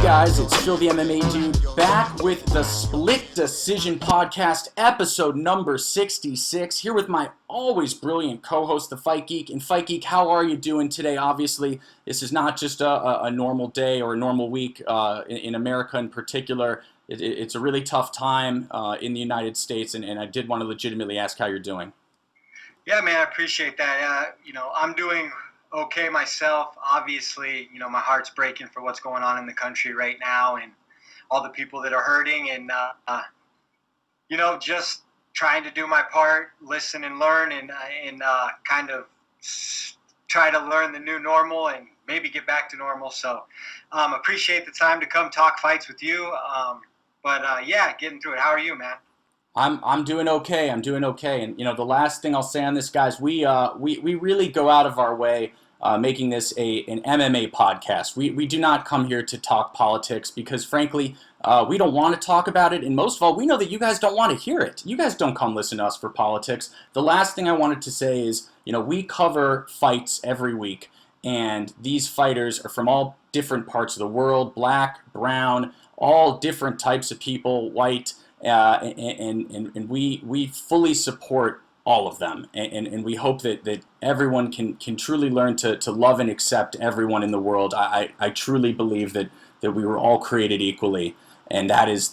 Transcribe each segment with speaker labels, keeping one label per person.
Speaker 1: guys, it's Phil the MMA Dude back with the Split Decision Podcast, episode number 66, here with my always brilliant co-host, the Fight Geek. And Fight Geek, how are you doing today? Obviously, this is not just a normal day or a normal week in America in particular. It's a really tough time in the United States, and I did want to legitimately ask how you're doing.
Speaker 2: Yeah, man, I appreciate that. I'm doing okay myself. Obviously, my heart's breaking for what's going on in the country right now and all the people that are hurting, and just trying to do my part, listen and learn, and kind of try to learn the new normal and maybe get back to normal. So appreciate the time to come talk fights with you. Getting through it. How are you, man?
Speaker 1: I'm doing okay. And the last thing I'll say on this, guys, we really go out of our way making this an MMA podcast. We do not come here to talk politics because, frankly, we don't want to talk about it. And most of all, we know that you guys don't want to hear it. You guys don't come listen to us for politics. The last thing I wanted to say is, we cover fights every week, and these fighters are from all different parts of the world, black, brown, all different types of people, white. And we fully support all of them, and we hope that everyone can truly learn to love and accept everyone in the world. I truly believe that we were all created equally, and that is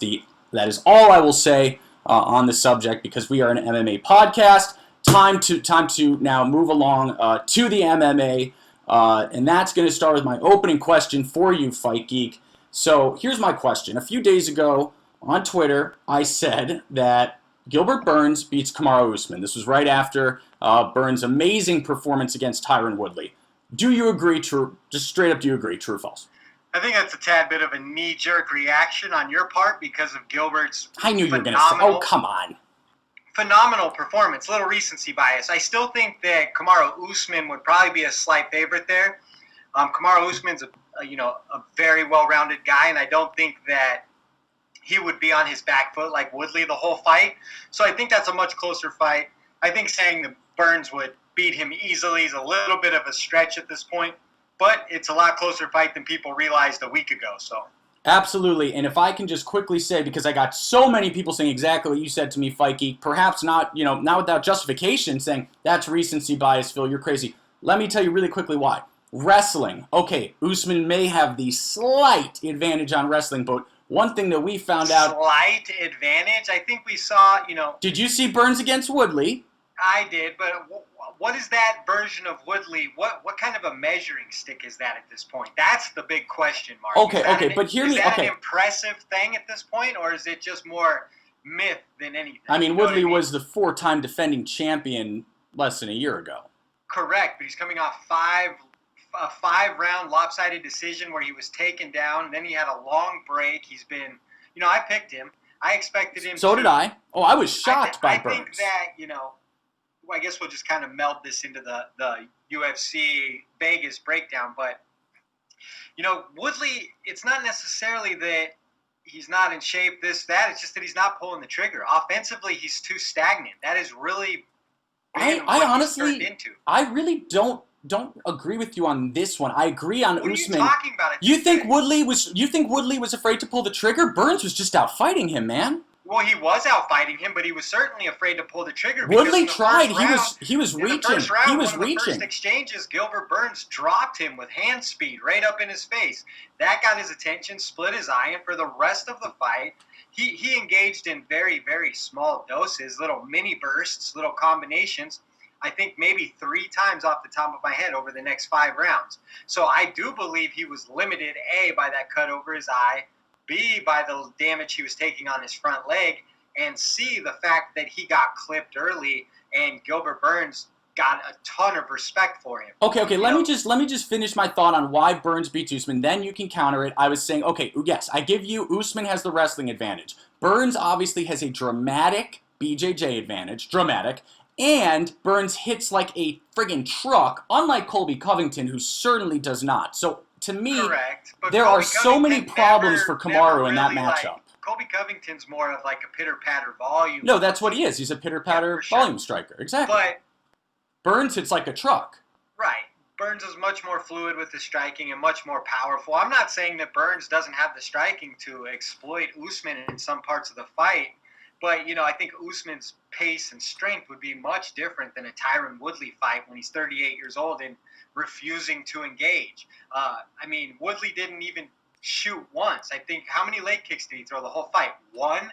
Speaker 1: all I will say on the subject, because we are an MMA podcast. Time to now move along to the MMA, and that's going to start with my opening question for you, Fight Geek. So here's my question. A few days ago, on Twitter, I said that Gilbert Burns beats Kamaru Usman. This was right after Burns' amazing performance against Tyron Woodley. Do you agree, true? Just straight up, do you agree, true or false?
Speaker 2: I think that's a tad bit of a knee-jerk reaction on your part because of Gilbert's
Speaker 1: I knew you were going to say, oh, come on.
Speaker 2: Phenomenal performance, little recency bias. I still think that Kamaru Usman would probably be a slight favorite there. Kamaru Usman's a very well-rounded guy, and I don't think that he would be on his back foot like Woodley the whole fight. So I think that's a much closer fight. I think saying that Burns would beat him easily is a little bit of a stretch at this point, but it's a lot closer fight than people realized a week ago. So
Speaker 1: absolutely. And if I can just quickly say, because I got so many people saying exactly what you said to me, Fight Geek, perhaps not without justification, saying that's recency bias, Phil, you're crazy. Let me tell you really quickly why. Wrestling. Okay, Usman may have the slight advantage on wrestling, but one thing that we found out...
Speaker 2: Slight advantage? I think we saw,
Speaker 1: Did you see Burns against Woodley?
Speaker 2: I did, but what is that version of Woodley? What kind of a measuring stick is that at this point? That's the big question mark.
Speaker 1: Okay, but hear me...
Speaker 2: Is that an impressive thing at this point, or is it just more myth than anything?
Speaker 1: I mean, Woodley was the 4-time defending champion less than a year ago.
Speaker 2: Correct, but he's coming off a 5-round lopsided decision where he was taken down. Then he had a long break. He's been, I picked him. I expected him.
Speaker 1: So did I. Oh, I was shocked by Burns.
Speaker 2: I think that, I guess we'll just kind of meld this into the UFC Vegas breakdown. But, Woodley, it's not necessarily that he's not in shape, it's just that he's not pulling the trigger. Offensively, he's too stagnant. That is really
Speaker 1: I honestly, I really don't agree with you on this one. I agree on Usman.
Speaker 2: What are you talking about?
Speaker 1: You think Woodley was afraid to pull the trigger? Burns was just out fighting him, man.
Speaker 2: Well, he was out fighting him, but he was certainly afraid to pull the trigger.
Speaker 1: Woodley tried. He was reaching.
Speaker 2: He was reaching. The first exchanges, Gilbert Burns dropped him with hand speed right up in his face. That got his attention, split his eye, and for the rest of the fight, he engaged in very, very small doses, little mini bursts, little combinations. I think maybe 3 times off the top of my head over the next 5 rounds. So I do believe he was limited, A, by that cut over his eye, B, by the damage he was taking on his front leg, and C, the fact that he got clipped early and Gilbert Burns got a ton of respect for him.
Speaker 1: Okay, let me just finish my thought on why Burns beats Usman, then you can counter it. I was saying, okay, yes, I give you Usman has the wrestling advantage. Burns obviously has a dramatic BJJ advantage, and Burns hits like a friggin' truck, unlike Colby Covington, who certainly does not. So, to me, there are so many problems for Kamaru in that matchup.
Speaker 2: Colby Covington's more of like a pitter-patter volume.
Speaker 1: No, that's what he is. He's a pitter-patter volume striker. Exactly.
Speaker 2: But
Speaker 1: Burns hits like a truck.
Speaker 2: Right. Burns is much more fluid with the striking and much more powerful. I'm not saying that Burns doesn't have the striking to exploit Usman in some parts of the fight, but, you know, I think Usman's pace and strength would be much different than a Tyron Woodley fight when he's 38 years old and refusing to engage. I mean, Woodley didn't even shoot once. I think, how many leg kicks did he throw the whole fight? One?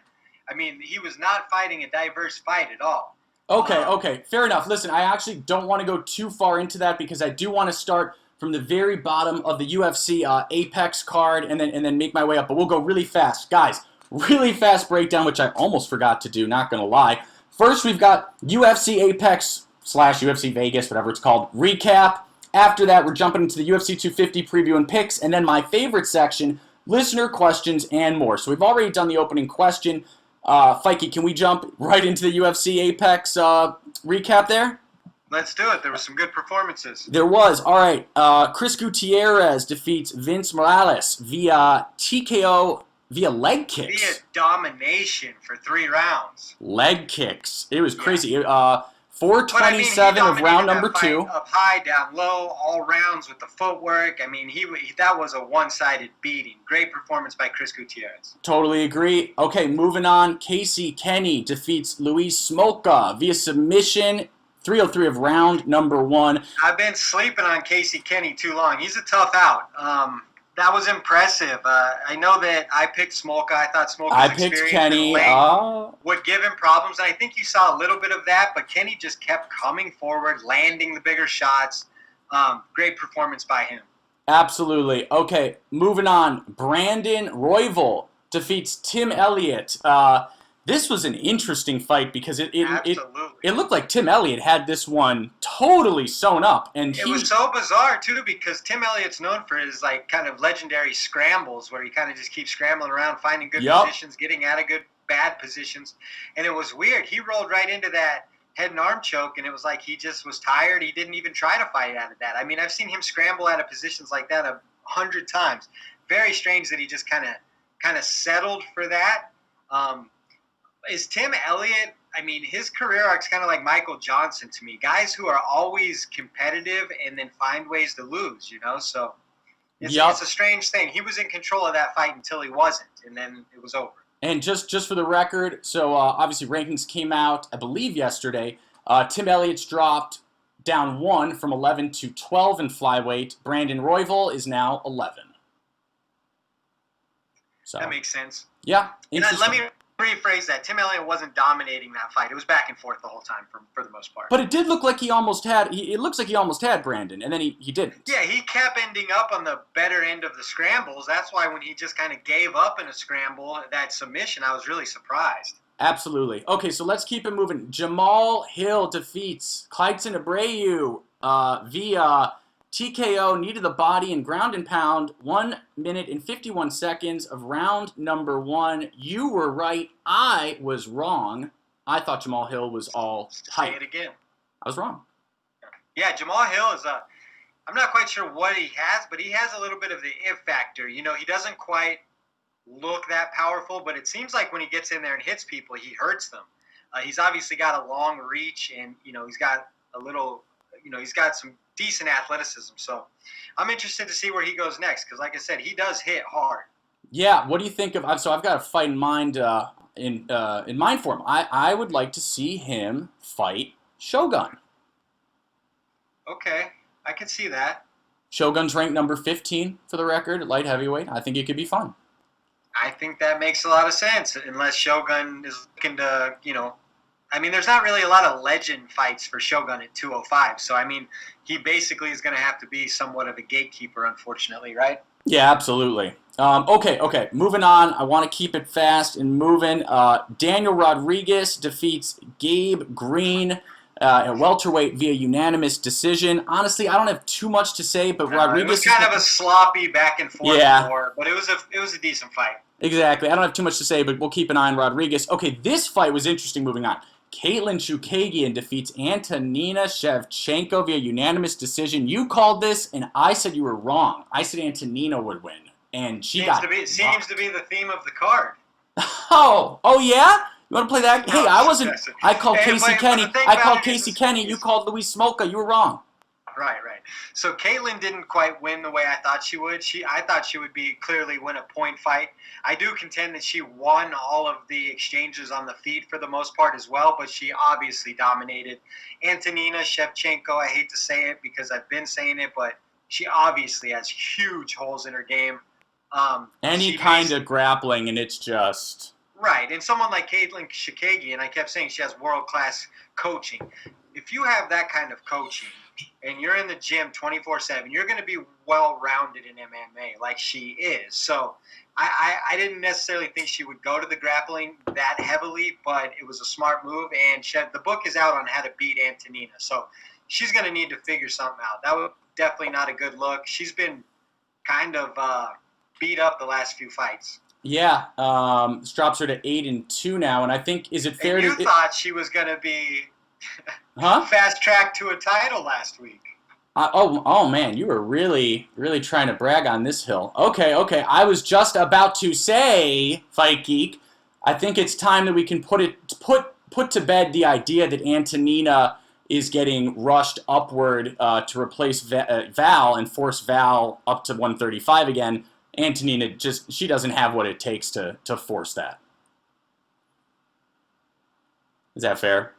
Speaker 2: I mean, he was not fighting a diverse fight at all.
Speaker 1: Okay, fair enough. Listen, I actually don't want to go too far into that because I do want to start from the very bottom of the UFC Apex card and then make my way up. But we'll go really fast. Guys, really fast breakdown, which I almost forgot to do, not going to lie. First, we've got UFC Apex / UFC Vegas, whatever it's called, recap. After that, we're jumping into the UFC 250 preview and picks. And then my favorite section, listener questions and more. So we've already done the opening question. Fikey, can we jump right into the UFC Apex recap there?
Speaker 2: Let's do it. There were some good performances.
Speaker 1: There was. All right. Chris Gutierrez defeats Vince Morales via TKO via leg kicks.
Speaker 2: Via domination for 3 rounds.
Speaker 1: Leg kicks. It was crazy. 427 of round number 2.
Speaker 2: Up high, down low, all rounds with the footwork. I mean, that was a one-sided beating. Great performance by Chris Gutierrez.
Speaker 1: Totally agree. Okay, moving on. Casey Kenny defeats Luis Smoka via submission. 303 of round number 1.
Speaker 2: I've been sleeping on Casey Kenny too long. He's a tough out. That was impressive. I know that I picked Smoka. I thought Smoka's experience
Speaker 1: Kenny.
Speaker 2: Would give him problems, and I think you saw a little bit of that, but Kenny just kept coming forward, landing the bigger shots. Great performance by him.
Speaker 1: Absolutely. Okay, moving on. Brandon Royvel defeats Tim Elliott. This was an interesting fight because it looked like Tim Elliott had this one totally sewn up. And
Speaker 2: it was so bizarre, too, because Tim Elliott's known for his like kind of legendary scrambles where he kind of just keeps scrambling around, finding good positions, getting out of bad positions. And it was weird. He rolled right into that head and arm choke, and it was like he just was tired. He didn't even try to fight out of that. I mean, I've seen him scramble out of positions like that 100 times. Very strange that he just kind of settled for that. Is Tim Elliott, I mean, his career arc's kind of like Michael Johnson to me. Guys who are always competitive and then find ways to lose, you know? So it's a strange thing. He was in control of that fight until he wasn't, and then it was over.
Speaker 1: And just for the record, so obviously rankings came out, I believe, yesterday. Tim Elliott's dropped down 1 from 11 to 12 in flyweight. Brandon Royvel is now 11. So
Speaker 2: that makes sense.
Speaker 1: Yeah.
Speaker 2: Let me rephrase that. Tim Elliott wasn't dominating that fight. It was back and forth the whole time for the most part.
Speaker 1: But it did look like he almost had. It looks like he almost had Brandon, and then he didn't.
Speaker 2: Yeah, he kept ending up on the better end of the scrambles. That's why when he just kind of gave up in a scramble, that submission, I was really surprised.
Speaker 1: Absolutely. Okay, so let's keep it moving. Jamal Hill defeats Clayton Abreu via TKO, knee to the body and ground and pound, 1 minute and 51 seconds of round number 1. You were right. I was wrong. I thought Jamal Hill was all hype.
Speaker 2: Say it again.
Speaker 1: I was wrong.
Speaker 2: Yeah, Jamal Hill is I'm not quite sure what he has, but he has a little bit of the if factor. You know, he doesn't quite look that powerful, but it seems like when he gets in there and hits people, he hurts them. He's obviously got a long reach, and, you know, he's got he's got some decent athleticism. So I'm interested to see where he goes next because, like I said, he does hit hard.
Speaker 1: Yeah, what do you think of? So I've got a fight in mind in mind for him. I would like to see him fight Shogun.
Speaker 2: Okay, I can see that.
Speaker 1: Shogun's ranked number 15 for the record, light heavyweight. I think it could be fun.
Speaker 2: I think that makes a lot of sense, unless Shogun is looking to, I mean, there's not really a lot of legend fights for Shogun at 205. So, I mean, he basically is going to have to be somewhat of a gatekeeper, unfortunately, right?
Speaker 1: Yeah, absolutely. Okay. Moving on. I want to keep it fast and moving. Daniel Rodriguez defeats Gabe Greene at welterweight via unanimous decision. Honestly, I don't have too much to say, but Rodriguez...
Speaker 2: It was kind of a sloppy back and forth war, but it was a decent fight.
Speaker 1: Exactly. I don't have too much to say, but we'll keep an eye on Rodriguez. Okay, this fight was interesting moving on. Caitlyn Chukagian defeats Antonina Shevchenko via unanimous decision. You called this, and I said you were wrong. I said Antonina would win, and she
Speaker 2: seems to be the theme of the card.
Speaker 1: Oh yeah? You want to play that? Hey, I wasn't. I called Casey Kenny. I called Casey Kenny. You called Luis Smoka. You were wrong.
Speaker 2: Right. So Caitlyn didn't quite win the way I thought she would. I thought she would clearly win a point fight. I do contend that she won all of the exchanges on the feet for the most part as well, but she obviously dominated. Antonina Shevchenko, I hate to say it because I've been saying it, but she obviously has huge holes in her game.
Speaker 1: Any kind of grappling, and it's just...
Speaker 2: Right, and someone like Caitlyn Chukagian, I kept saying she has world-class coaching. If you have that kind of coaching and you're in the gym 24/7, you're going to be well-rounded in MMA like she is. So I didn't necessarily think she would go to the grappling that heavily, but it was a smart move. And the book is out on how to beat Antonina. So she's going to need to figure something out. That was definitely not a good look. She's been kind of beat up the last few fights.
Speaker 1: Yeah, this drops her to 8-2 now, and I think, is it fair
Speaker 2: and you thought she was going to be fast track to a title last week.
Speaker 1: Oh man, you were really trying to brag on this hill. Okay, I was just about to say, Fight Geek, I think it's time that we can put to bed the idea that Antonina is getting rushed upward to replace Val and force Val up to 135 again. Antonina she doesn't have what it takes to force that. Is that fair?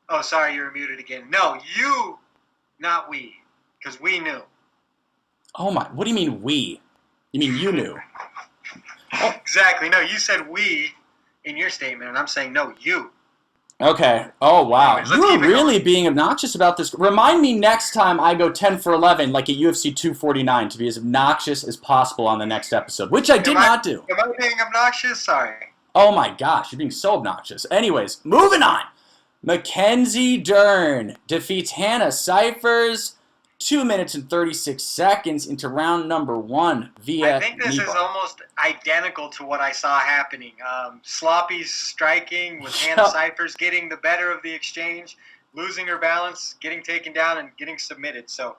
Speaker 2: Oh, sorry, you were muted again. No, you, not we, because we knew.
Speaker 1: Oh my, what do you mean we? You mean you knew?
Speaker 2: Oh. Exactly. No, you said we in your statement, and I'm saying no, you.
Speaker 1: Okay. Oh, wow.
Speaker 2: Anyways,
Speaker 1: you were really being obnoxious about this. Remind me next time I go 10 for 11, like at UFC 249, to be as obnoxious as possible on the next episode, which I did not do.
Speaker 2: Am I being obnoxious? Sorry.
Speaker 1: Oh, my gosh. You're being so obnoxious. Anyways, moving on. Mackenzie Dern defeats Hannah Cyphers 2 minutes and 36 seconds into round number 1 via
Speaker 2: I think this is almost identical to what I saw happening. Sloppy striking with Hannah Cyphers getting the better of the exchange, losing her balance, getting taken down, and getting submitted. So,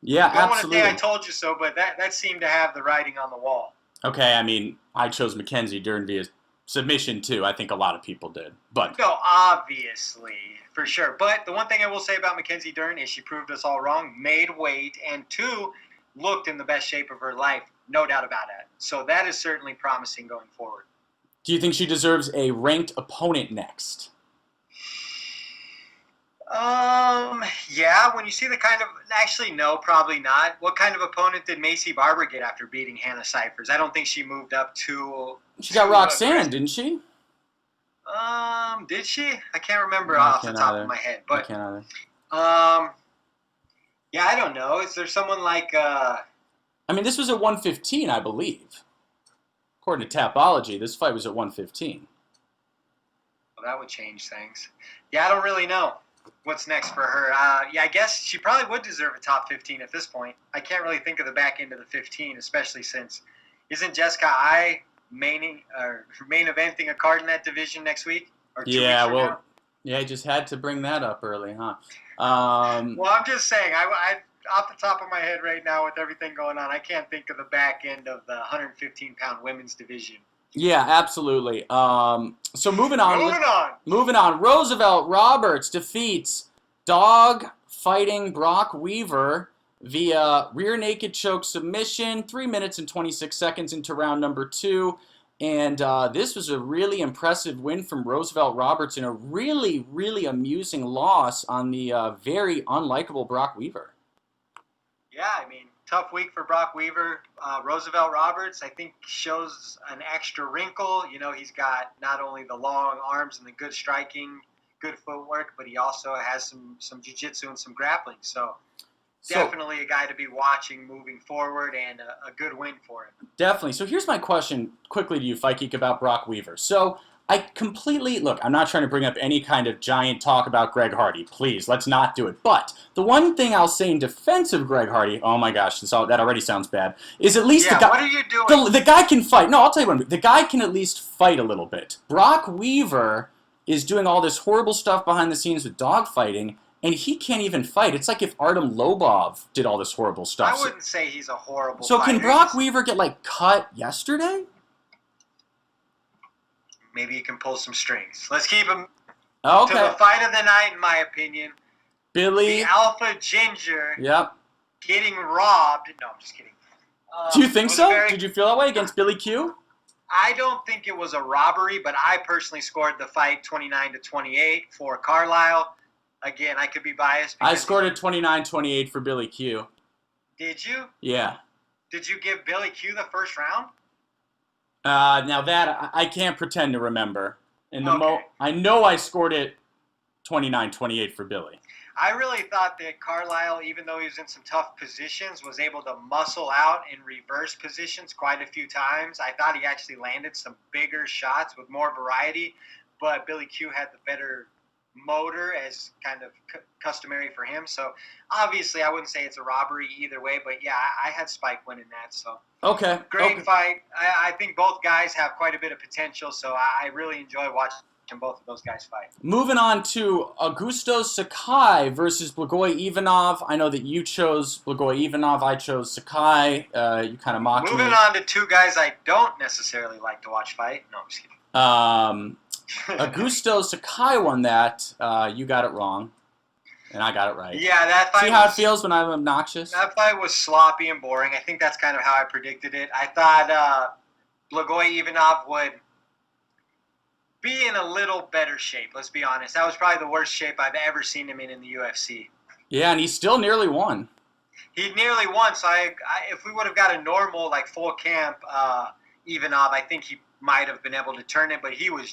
Speaker 1: yeah, absolutely.
Speaker 2: I don't want to say I told you so, but that seemed to have the writing on the wall.
Speaker 1: Okay, I mean, I chose Mackenzie Dern via submission too. I think a lot of people did. But
Speaker 2: no, obviously, for sure. But the one thing I will say about Mackenzie Dern is she proved us all wrong, made weight, and 2, looked in the best shape of her life. No doubt about it. So that is certainly promising going forward.
Speaker 1: Do you think she deserves a ranked opponent next?
Speaker 2: Yeah, when you see the kind of... Actually, no, probably not. What kind of opponent did Macy Barber get after beating Hannah Cyphers? I don't think she moved up to...
Speaker 1: She got Roxanne, didn't she?
Speaker 2: Did she? I can't remember off the top of my head. But,
Speaker 1: I can't either.
Speaker 2: Yeah, I don't know. Is there someone like...
Speaker 1: I mean, this was at 115, I believe. According to Tapology, this fight was at 115.
Speaker 2: Well, that would change things. Yeah, I don't really know what's next for her. Yeah, I guess she probably would deserve a top 15 at this point. I can't really think of the back end of the 15, especially since isn't Jessica I main eventing a card in that division next week? Or 2 weeks from now?
Speaker 1: Yeah, I just had to bring that up early, huh?
Speaker 2: Well, I'm just saying, I off the top of my head right now with everything going on, I can't think of the back end of the 115-pound women's division.
Speaker 1: Yeah, absolutely. So moving on. Roosevelt Roberts defeats Dog Fighting Brock Weaver via rear naked choke submission, 3 minutes and 26 seconds into round number 2. And this was a really impressive win from Roosevelt Roberts and a really, really amusing loss on the very unlikable Brock Weaver.
Speaker 2: Yeah, I mean, tough week for Brock Weaver. Roosevelt Roberts, I think, shows an extra wrinkle. You know, he's got not only the long arms and the good striking, good footwork, but he also has some jiu-jitsu and some grappling. So definitely a guy to be watching moving forward and a good win for him.
Speaker 1: Definitely. So here's my question quickly to you, Fight Geek, about Brock Weaver. So I completely, look, I'm not trying to bring up any kind of giant talk about Greg Hardy. Please, let's not do it. But the one thing I'll say in defense of Greg Hardy, oh my gosh, that already sounds bad, is at least the guy...
Speaker 2: what are you doing?
Speaker 1: The guy can fight. No, I'll tell you what, the guy can at least fight a little bit. Brock Weaver is doing all this horrible stuff behind the scenes with dogfighting, and he can't even fight. It's like if Artem Lobov did all this horrible stuff.
Speaker 2: I wouldn't say he's a horrible
Speaker 1: So
Speaker 2: fighter.
Speaker 1: Can Brock Weaver get, like, cut yesterday?
Speaker 2: Maybe you can pull some strings. Let's keep him.
Speaker 1: Oh,
Speaker 2: to the fight of the night, in my opinion.
Speaker 1: Billy.
Speaker 2: The Alpha Ginger.
Speaker 1: Yep.
Speaker 2: Getting robbed. No, I'm just kidding.
Speaker 1: Do you think so? Did you feel that way against Billy Q?
Speaker 2: I don't think it was a robbery, but I personally scored the fight 29-28 for Carlisle. Again, I could be biased.
Speaker 1: I scored it 29-28 for Billy Q.
Speaker 2: Did you?
Speaker 1: Yeah.
Speaker 2: Did you give Billy Q the first round?
Speaker 1: Now that I can't pretend to remember.
Speaker 2: Okay.
Speaker 1: I know I scored it 29-28 for Billy.
Speaker 2: I really thought that Carlisle, even though he was in some tough positions, was able to muscle out in reverse positions quite a few times. I thought he actually landed some bigger shots with more variety, but Billy Q had the better motor, as kind of customary for him. So obviously I wouldn't say it's a robbery either way, but yeah, I had Spike winning that. So
Speaker 1: okay,
Speaker 2: great fight. I think both guys have quite a bit of potential, so I really enjoy watching both of those guys fight.
Speaker 1: Moving on to Augusto Sakai versus Blagojoy Ivanov. I know that you chose Blagojoy Ivanov. I chose Sakai. You kind of mocked me.
Speaker 2: Moving on to two guys I don't necessarily like to watch fight. No, I'm just kidding.
Speaker 1: Augusto Sakai won that. You got it wrong, and I got it right.
Speaker 2: Yeah, that fight.
Speaker 1: See how it feels when I'm obnoxious?
Speaker 2: That fight was sloppy and boring. I think that's kind of how I predicted it. I thought Blagojoy Ivanov would be in a little better shape, let's be honest. That was probably the worst shape I've ever seen him in the UFC.
Speaker 1: Yeah, and he still nearly won.
Speaker 2: He nearly won, so if we would have got a normal, like, full camp Ivanov, I think he might have been able to turn it, but he was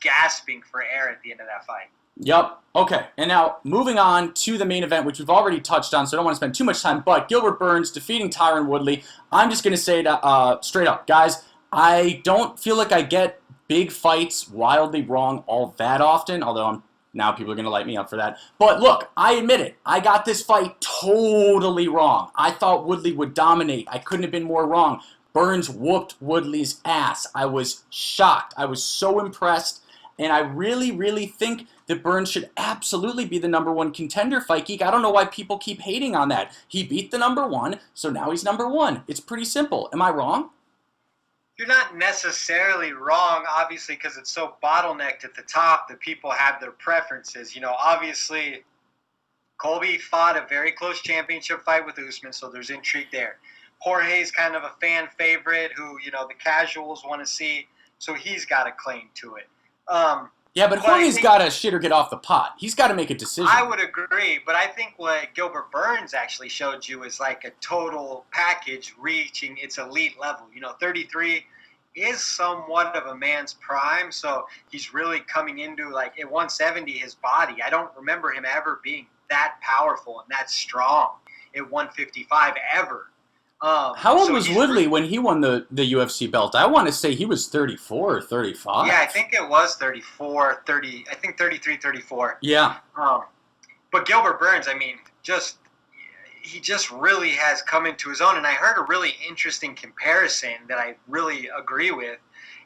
Speaker 2: gasping for air at the end of that fight.
Speaker 1: Yep. Okay. And now moving on to the main event, which we've already touched on, so I don't want to spend too much time, but Gilbert Burns defeating Tyron Woodley. I'm just going to say it straight up. Guys, I don't feel like I get big fights wildly wrong all that often, although now people are going to light me up for that. But look, I admit it. I got this fight totally wrong. I thought Woodley would dominate. I couldn't have been more wrong. Burns whooped Woodley's ass. I was shocked. I was so impressed. And I really, really think that Burns should absolutely be the #1 contender, Fight Geek. I don't know why people keep hating on that. He beat the #1, so now he's #1. It's pretty simple. Am I wrong?
Speaker 2: You're not necessarily wrong, obviously, because it's so bottlenecked at the top that people have their preferences. You know, obviously, Colby fought a very close championship fight with Usman, so there's intrigue there. Jorge's kind of a fan favorite who, you know, the casuals want to see, so he's got a claim to it.
Speaker 1: Yeah, but Jorge's got to shit or get off the pot. He's got to make a decision.
Speaker 2: I would agree, but I think what Gilbert Burns actually showed you is like a total package reaching its elite level. You know, 33 is somewhat of a man's prime, so he's really coming into, like, at 170, his body. I don't remember him ever being that powerful and that strong at 155 ever.
Speaker 1: How old was Woodley when he won the UFC belt? I want to say he was 34 or 35.
Speaker 2: Yeah, I think it was 34, 30, I think 33, 34.
Speaker 1: Yeah.
Speaker 2: But Gilbert Burns, I mean, he just really has come into his own. And I heard a really interesting comparison that I really agree with,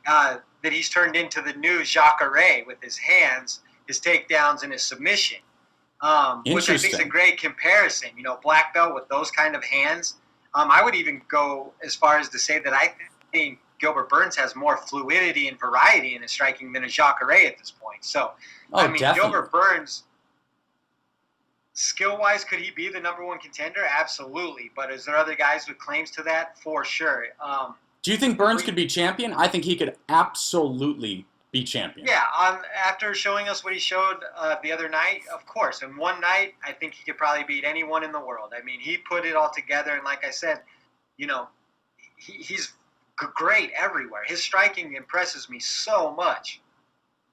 Speaker 2: that he's turned into the new Jacare with his hands, his takedowns, and his submission, which I think is a great comparison. You know, black belt with those kind of hands. I would even go as far as to say that I think Gilbert Burns has more fluidity and variety in his striking than a Jacare at this point. So, I mean, definitely. Gilbert Burns, skill-wise, could he be the #1 contender? Absolutely. But is there other guys with claims to that? For sure.
Speaker 1: Do you think Burns could be champion? I think he could absolutely be champion.
Speaker 2: Yeah, after showing us what he showed the other night, of course. In one night, I think he could probably beat anyone in the world. I mean, he put it all together, and like I said, you know, he's great everywhere. His striking impresses me so much.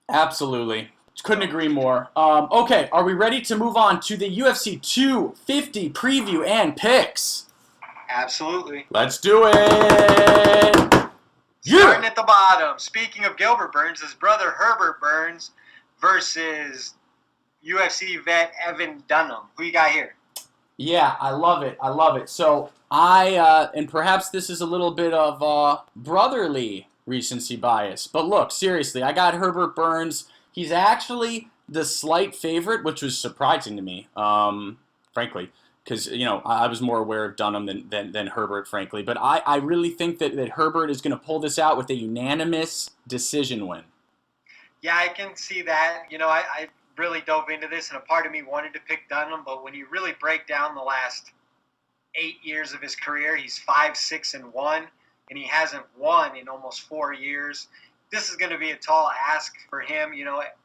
Speaker 1: Absolutely. Couldn't agree more. Okay, are we ready to move on to the UFC 250 preview and picks?
Speaker 2: Absolutely.
Speaker 1: Let's do it!
Speaker 2: Starting at the bottom. Speaking of Gilbert Burns, his brother Herbert Burns versus UFC vet Evan Dunham. Who you got here?
Speaker 1: Yeah, I love it. I love it. So and perhaps this is a little bit of brotherly recency bias, but look, seriously, I got Herbert Burns. He's actually the slight favorite, which was surprising to me, frankly. Because, you know, I was more aware of Dunham than Herbert, frankly. But I really think that Herbert is going to pull this out with a unanimous decision win.
Speaker 2: Yeah, I can see that. I really dove into this, and a part of me wanted to pick Dunham, but when you really break down the last 8 years of his career, he's 5-6-1, and he hasn't won in almost 4 years. This is going to be a tall ask for him,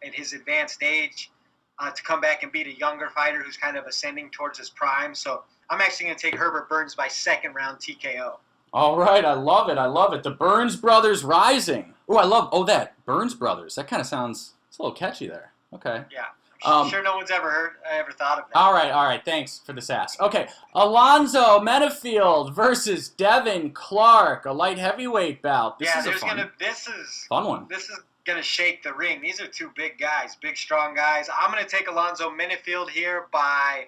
Speaker 2: at his advanced age, to come back and beat a younger fighter who's kind of ascending towards his prime. So I'm actually going to take Herbert Burns by second round TKO.
Speaker 1: All right, I love it. I love it. The Burns brothers rising. That Burns brothers. That kind of sounds, it's a little catchy there. Okay.
Speaker 2: Yeah. I'm sure no one's ever thought of that.
Speaker 1: All right. Thanks for this ask. Okay, Alonzo Menafield versus Devin Clark, a light heavyweight bout. This is fun one.
Speaker 2: This is gonna shake the ring. These are two big guys, big strong guys. I'm gonna take Alonzo Menafield here by.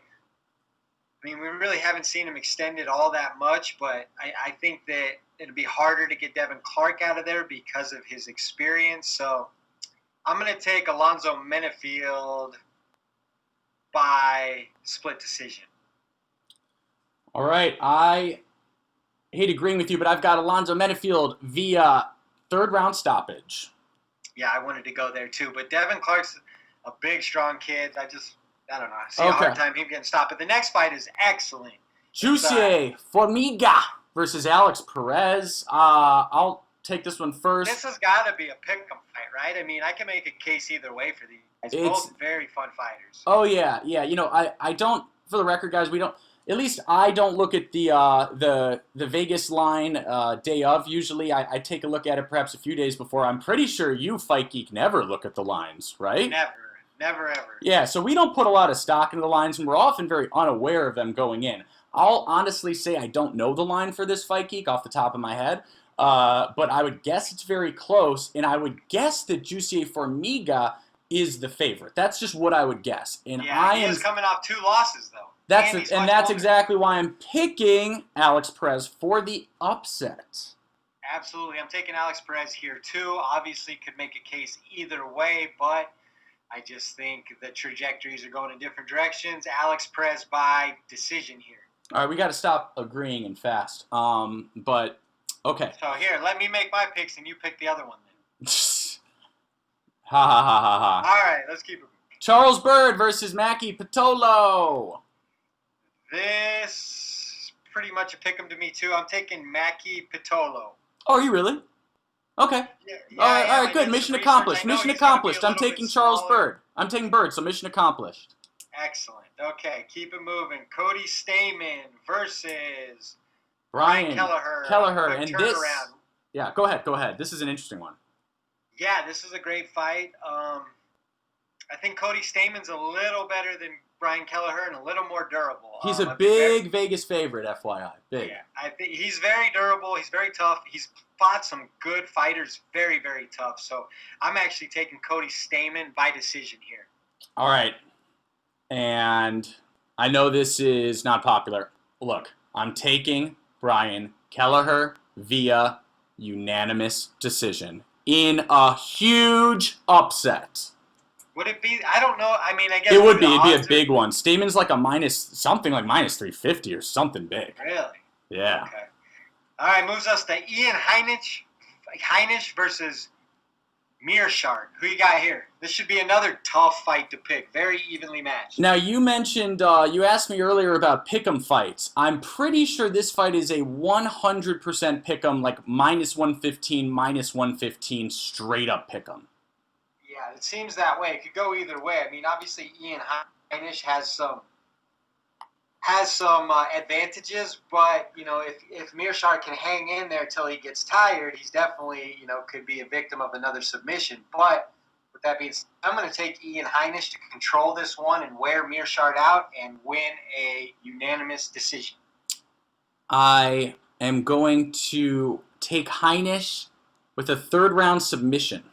Speaker 2: We really haven't seen him extended all that much, but I think that it'll be harder to get Devin Clark out of there because of his experience. So I'm going to take Alonzo Menafield by split decision.
Speaker 1: All right. I hate agreeing with you, but I've got Alonzo Menafield via third round stoppage.
Speaker 2: Yeah, I wanted to go there too. But Devin Clark's a big, strong kid. I don't know. I see a hard time him getting stopped. But the next fight is excellent.
Speaker 1: Juicy Formiga versus Alex Perez. I'll take this one first.
Speaker 2: This has got to be a pick'em fight, right? I can make a case either way for these guys. Both very fun fighters.
Speaker 1: Oh, yeah. I don't, for the record, guys, at least I don't look at the Vegas line day of. Usually I take a look at it perhaps a few days before. I'm pretty sure you, Fight Geek, never look at the lines, right?
Speaker 2: Never, ever.
Speaker 1: Yeah, so we don't put a lot of stock into the lines, and we're often very unaware of them going in. I'll honestly say I don't know the line for this Fight Geek off the top of my head, but I would guess it's very close, and I would guess that Juicy Formiga is the favorite. That's just what I would guess. And
Speaker 2: he is coming off 2 losses, though.
Speaker 1: That's exactly why I'm picking Alex Perez for the upset.
Speaker 2: Absolutely. I'm taking Alex Perez here, too. Obviously could make a case either way, but I just think the trajectories are going in different directions. Alex Perez by decision here.
Speaker 1: All right, we got to stop agreeing and fast. But, okay.
Speaker 2: So here, let me make my picks and you pick the other one then.
Speaker 1: Ha ha ha ha ha.
Speaker 2: All right, let's keep it moving.
Speaker 1: Charles Byrd versus Mackie Pitolo.
Speaker 2: This is pretty much a pick 'em to me, too. I'm taking Mackie Pitolo.
Speaker 1: Oh, are you really? Okay.
Speaker 2: Yeah,
Speaker 1: all right, good. Mission accomplished. Mission accomplished. I'm taking Charles Byrd. I'm taking Byrd, so mission accomplished.
Speaker 2: Excellent. Okay, keep it moving. Cody Stamen versus
Speaker 1: Brian Kelleher. And this...
Speaker 2: turnaround.
Speaker 1: Yeah, go ahead. This is an interesting one.
Speaker 2: Yeah, this is a great fight. I think Cody Stamen's a little better than Brian Kelleher and a little more durable.
Speaker 1: He's a big Vegas favorite, FYI. Big.
Speaker 2: Yeah, I think he's very durable. He's very tough. He's fought some good fighters, very, very tough. So I'm actually taking Cody Stamen by decision here.
Speaker 1: All right. And I know this is not popular. Look, I'm taking Brian Kelleher via unanimous decision in a huge upset.
Speaker 2: Would it be? I don't know. I guess
Speaker 1: it would be. It'd be a big one. Stamen's like minus 350 or something big.
Speaker 2: Really?
Speaker 1: Yeah.
Speaker 2: Okay. All right, moves us to Ian Heinisch versus Mir Shark. Who you got here? This should be another tough fight to pick. Very evenly matched.
Speaker 1: Now, you mentioned, you asked me earlier about pick'em fights. I'm pretty sure this fight is a 100% pick'em, like minus 115, minus 115, straight up pick'em.
Speaker 2: Yeah, it seems that way. It could go either way. Obviously, Ian Heinisch has some advantages, but if Mir Shark can hang in there till he gets tired, he's definitely could be a victim of another submission. But with that being said, I'm going to take Ian Heinisch to control this one and wear Mir Shark out and win a unanimous decision.
Speaker 1: I am going to take Heinisch with a third round submission.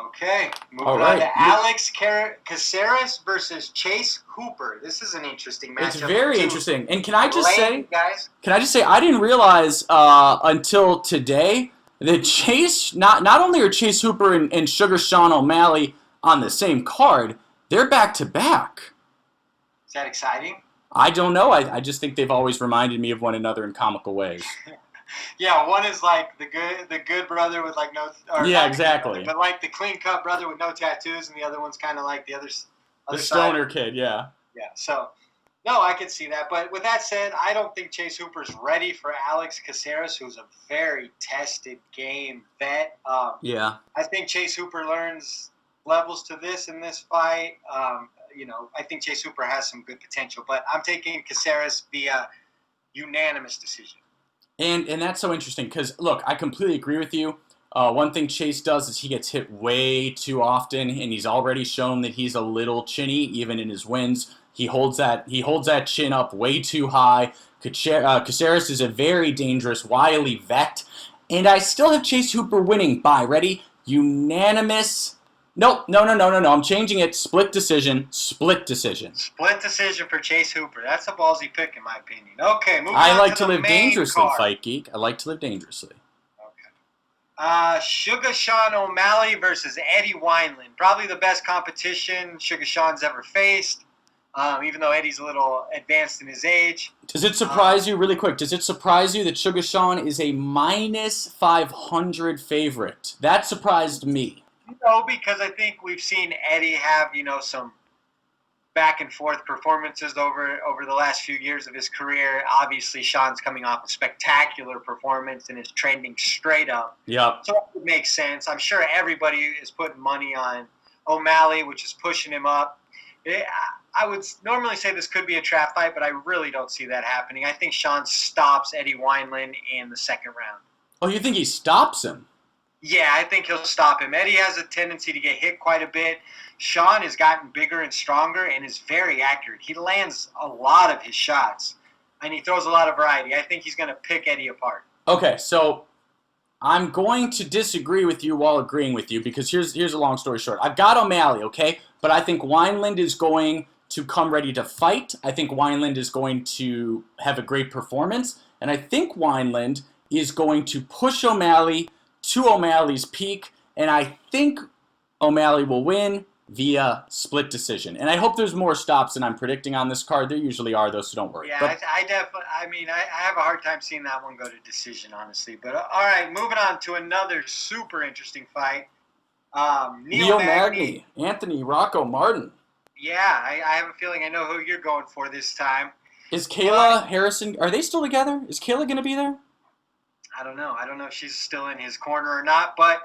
Speaker 2: Okay, moving on to Alex Caceres versus Chase Hooper. This is an interesting matchup.
Speaker 1: It's very interesting. And can I just say, I didn't realize until today that Chase, not only are Chase Hooper and Sugar Sean O'Malley on the same card, they're back-to-back.
Speaker 2: Is that exciting?
Speaker 1: I don't know. I just think they've always reminded me of one another in comical ways.
Speaker 2: Yeah, one is like the good brother with like no. Or
Speaker 1: Yeah,
Speaker 2: not
Speaker 1: exactly.
Speaker 2: Brother, but like the clean cut brother with no tattoos, and the other one's kind of like the other
Speaker 1: stoner
Speaker 2: side.
Speaker 1: kid. Yeah.
Speaker 2: Yeah. So, no, I can see that. But with that said, I don't think Chase Hooper's ready for Alex Caceres, who's a very tested game vet.
Speaker 1: Yeah.
Speaker 2: I think Chase Hooper learns levels to this in this fight. I think Chase Hooper has some good potential, but I'm taking Caceres via unanimous decision.
Speaker 1: And that's so interesting because, look, I completely agree with you. One thing Chase does is he gets hit way too often, and he's already shown that he's a little chinny, even in his wins. He holds that chin up way too high. Caceres is a very dangerous, wily vet, and I still have Chase Hooper winning by, ready, unanimous. Nope, no. I'm changing it. Split decision. Split decision
Speaker 2: for Chase Hooper. That's a ballsy pick, in my opinion. Okay, moving on
Speaker 1: I like
Speaker 2: to
Speaker 1: to
Speaker 2: the
Speaker 1: live
Speaker 2: main
Speaker 1: dangerously,
Speaker 2: card.
Speaker 1: Fight Geek. I like to live dangerously.
Speaker 2: Sugar Sean O'Malley versus Eddie Wineland. Probably the best competition Sugar Sean's ever faced, even though Eddie's a little advanced in his age.
Speaker 1: Does it surprise you, really quick, does it surprise you that Sugar Sean is a minus 500 favorite? That surprised me.
Speaker 2: No, because I think we've seen Eddie have, some back and forth performances over the last few years of his career. Obviously, Sean's coming off a spectacular performance and is trending straight up.
Speaker 1: Yep.
Speaker 2: So it makes sense. I'm sure everybody is putting money on O'Malley, which is pushing him up. I would normally say this could be a trap fight, but I really don't see that happening. I think Sean stops Eddie Wineland in the second round.
Speaker 1: Oh, you think he stops him?
Speaker 2: Yeah, I think he'll stop him. Eddie has a tendency to get hit quite a bit. Sean has gotten bigger and stronger and is very accurate. He lands a lot of his shots, and he throws a lot of variety. I think he's going to pick Eddie apart.
Speaker 1: Okay, so I'm going to disagree with you while agreeing with you because here's a long story short. I've got O'Malley, okay? But I think Wineland is going to come ready to fight. I think Wineland is going to have a great performance. And I think Wineland is going to push O'Malley to O'Malley's peak, and I think O'Malley will win via split decision. And I hope there's more stops than I'm predicting on this card. There usually are, though, so don't worry.
Speaker 2: Yeah, I definitely. I have a hard time seeing that one go to decision, honestly. But all right, moving on to another super interesting fight. Neil Magny,
Speaker 1: Anthony Rocco Martin.
Speaker 2: Yeah, I have a feeling I know who you're going for this time.
Speaker 1: Is Kayla Harrison? Are they still together? Is Kayla going to be there?
Speaker 2: I don't know. I don't know if she's still in his corner or not, but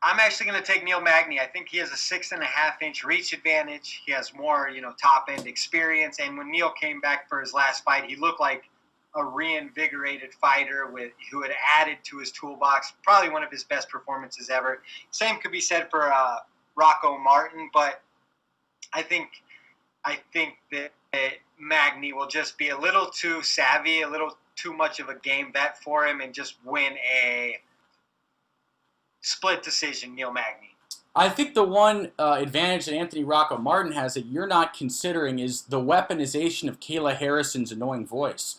Speaker 2: I'm actually going to take Neil Magny. I think he has a 6.5-inch reach advantage. He has more, top-end experience. And when Neil came back for his last fight, he looked like a reinvigorated fighter who had added to his toolbox. Probably one of his best performances ever. Same could be said for Rocco Martin, but I think that Magny will just be a little too savvy, a little too much of a game vet for him, and just win a split decision, Neil Magny.
Speaker 1: I think the one advantage that Anthony Rocco Martin has that you're not considering is the weaponization of Kayla Harrison's annoying voice.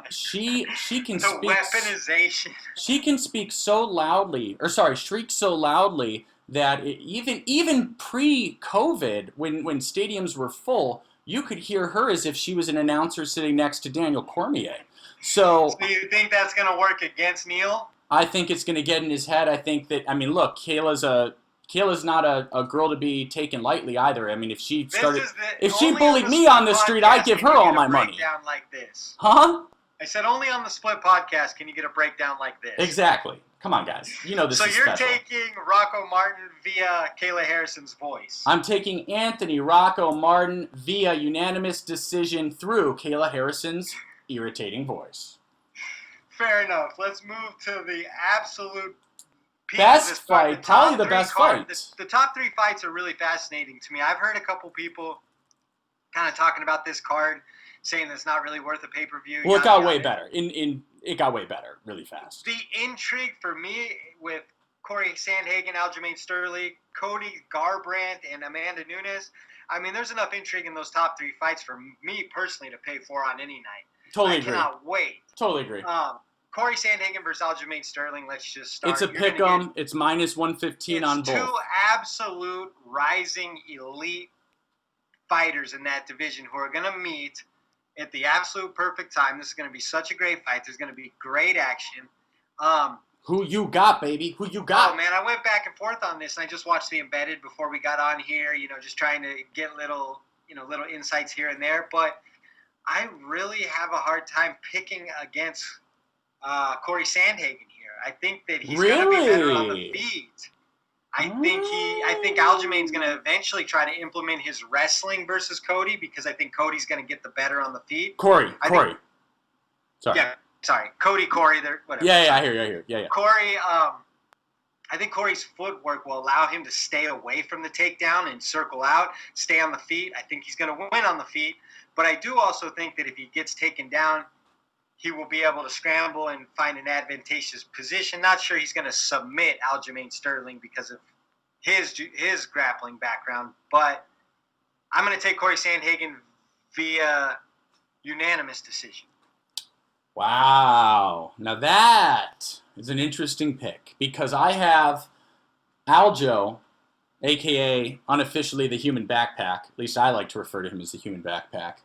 Speaker 1: She can
Speaker 2: the
Speaker 1: speak.
Speaker 2: Weaponization.
Speaker 1: She can speak so loudly, shriek so loudly that even pre-COVID, when stadiums were full, you could hear her as if she was an announcer sitting next to Daniel Cormier. So
Speaker 2: you think that's going to work against Neil?
Speaker 1: I think it's going to get in his head. I think that, look, Kayla's not a girl to be taken lightly either. If she bullied me on the street, I'd give her all my money.
Speaker 2: Like this.
Speaker 1: Huh?
Speaker 2: I said only on the Split podcast can you get a breakdown like this.
Speaker 1: Exactly. Come on, guys. This is special.
Speaker 2: So you're taking Rocco Martin via Kayla Harrison's voice.
Speaker 1: I'm taking Anthony Rocco Martin via unanimous decision through Kayla Harrison's irritating voice.
Speaker 2: Fair enough. Let's move to the absolute
Speaker 1: best fight. Probably the best fight.
Speaker 2: The top three fights are really fascinating to me. I've heard a couple people kind of talking about this card, saying that it's not really worth a pay-per-view.
Speaker 1: Well, it got way better. It got way better really fast.
Speaker 2: The intrigue for me with Corey Sandhagen, Aljamain Sterling, Cody Garbrandt, and Amanda Nunes, there's enough intrigue in those top three fights for me personally to pay for on any night.
Speaker 1: Totally agree.
Speaker 2: I cannot wait.
Speaker 1: Totally agree.
Speaker 2: Corey Sandhagen versus Aljamain Sterling, let's just start.
Speaker 1: It's a pick-em. It's minus 115 on both.
Speaker 2: Two absolute rising elite fighters in that division who are going to meet at the absolute perfect time. This is going to be such a great fight. There's going to be great action.
Speaker 1: Who you got, baby? Who you got?
Speaker 2: Oh, man, I went back and forth on this, and I just watched the embedded before we got on here, just trying to get little insights here and there. But I really have a hard time picking against Corey Sandhagen here. I think that he's going to be better on the feet. I think Aljamain's going to eventually try to implement his wrestling versus Cody, because I think Cody's going to get the better on the feet.
Speaker 1: Corey. Sorry.
Speaker 2: Yeah, sorry. Corey, whatever.
Speaker 1: Yeah, I hear you. Yeah.
Speaker 2: Corey, I think Corey's footwork will allow him to stay away from the takedown and circle out, stay on the feet. I think he's going to win on the feet. But I do also think that if he gets taken down, he will be able to scramble and find an advantageous position. Not sure he's going to submit Aljamain Sterling because of his grappling background, but I'm going to take Corey Sandhagen via unanimous decision.
Speaker 1: Wow. Now that is an interesting pick, because I have Aljo, a.k.a. unofficially the human backpack, at least I like to refer to him as the human backpack,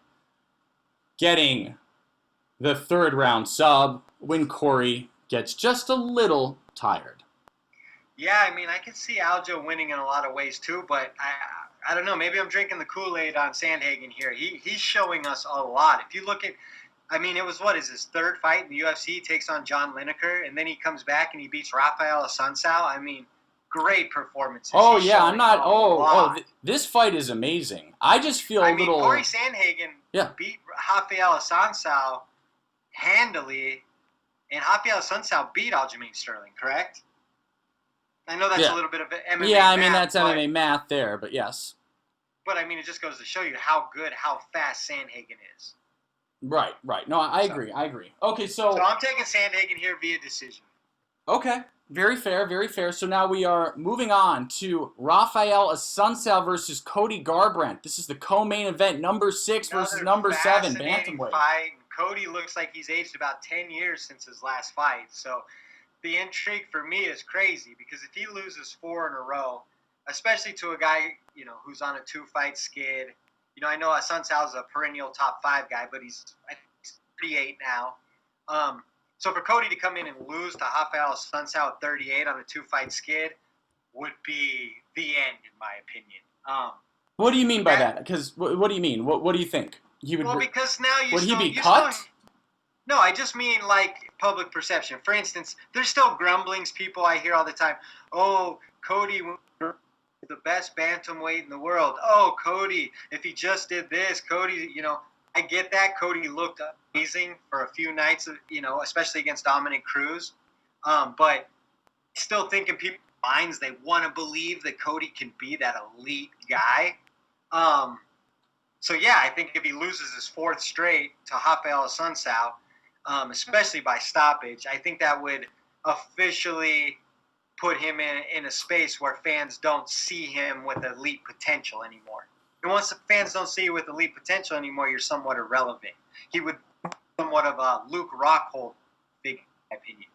Speaker 1: getting the third round sub when Corey gets just a little tired.
Speaker 2: Yeah, I mean, I can see Aljo winning in a lot of ways too, but I don't know. Maybe I'm drinking the Kool-Aid on Sandhagen here. He's showing us a lot. If you look at, I mean, it was is his third fight in the UFC? He takes on John Lineker, and then he comes back and he beats Rafael Assunção. I mean, great performances.
Speaker 1: Oh, yeah, I'm not, this fight is amazing. I just feel
Speaker 2: Corey Sandhagen beat Rafael Assunção handily, and Rafael Assunção beat Aljamain Sterling, correct? I know that's a little bit of MMA
Speaker 1: Yeah, I
Speaker 2: math,
Speaker 1: mean, that's MMA math there, but yes.
Speaker 2: But, I mean, it just goes to show you how fast Sandhagen is.
Speaker 1: Right. No, I agree. Okay,
Speaker 2: So I'm taking Sandhagen here via decision.
Speaker 1: Okay, very fair. So now we are moving on to Rafael Assunção versus Cody Garbrandt. This is the co-main event, number 6 versus number 7, bantamweight.
Speaker 2: Fight. Cody looks like he's aged about 10 years since his last fight, so the intrigue for me is crazy, because if he loses 4 in a row, especially to a guy, who's on a 2-fight skid, I know Assunção's a perennial top 5 guy, but he's 38 now. So for Cody to come in and lose to Rafael Assunção at 38 on a 2-fight skid would be the end, in my opinion.
Speaker 1: What do you mean by that? Because what do you mean? What do you think?
Speaker 2: Because now
Speaker 1: would he be cut?
Speaker 2: No, I just mean like public perception. For instance, there's still grumblings. People I hear all the time. Oh, Cody, the best bantamweight in the world. Oh, Cody, if he just did this, Cody, I get that. Cody looked amazing for a few nights, especially against Dominic Cruz. But I still think in people's minds they want to believe that Cody can be that elite guy. So yeah, I think if he loses his 4th straight to Rafael Assunção, especially by stoppage, I think that would officially put him in a space where fans don't see him with elite potential anymore. And once the fans don't see you with elite potential anymore, you're somewhat irrelevant. He would be somewhat of a Luke Rockhold figure, in my opinion.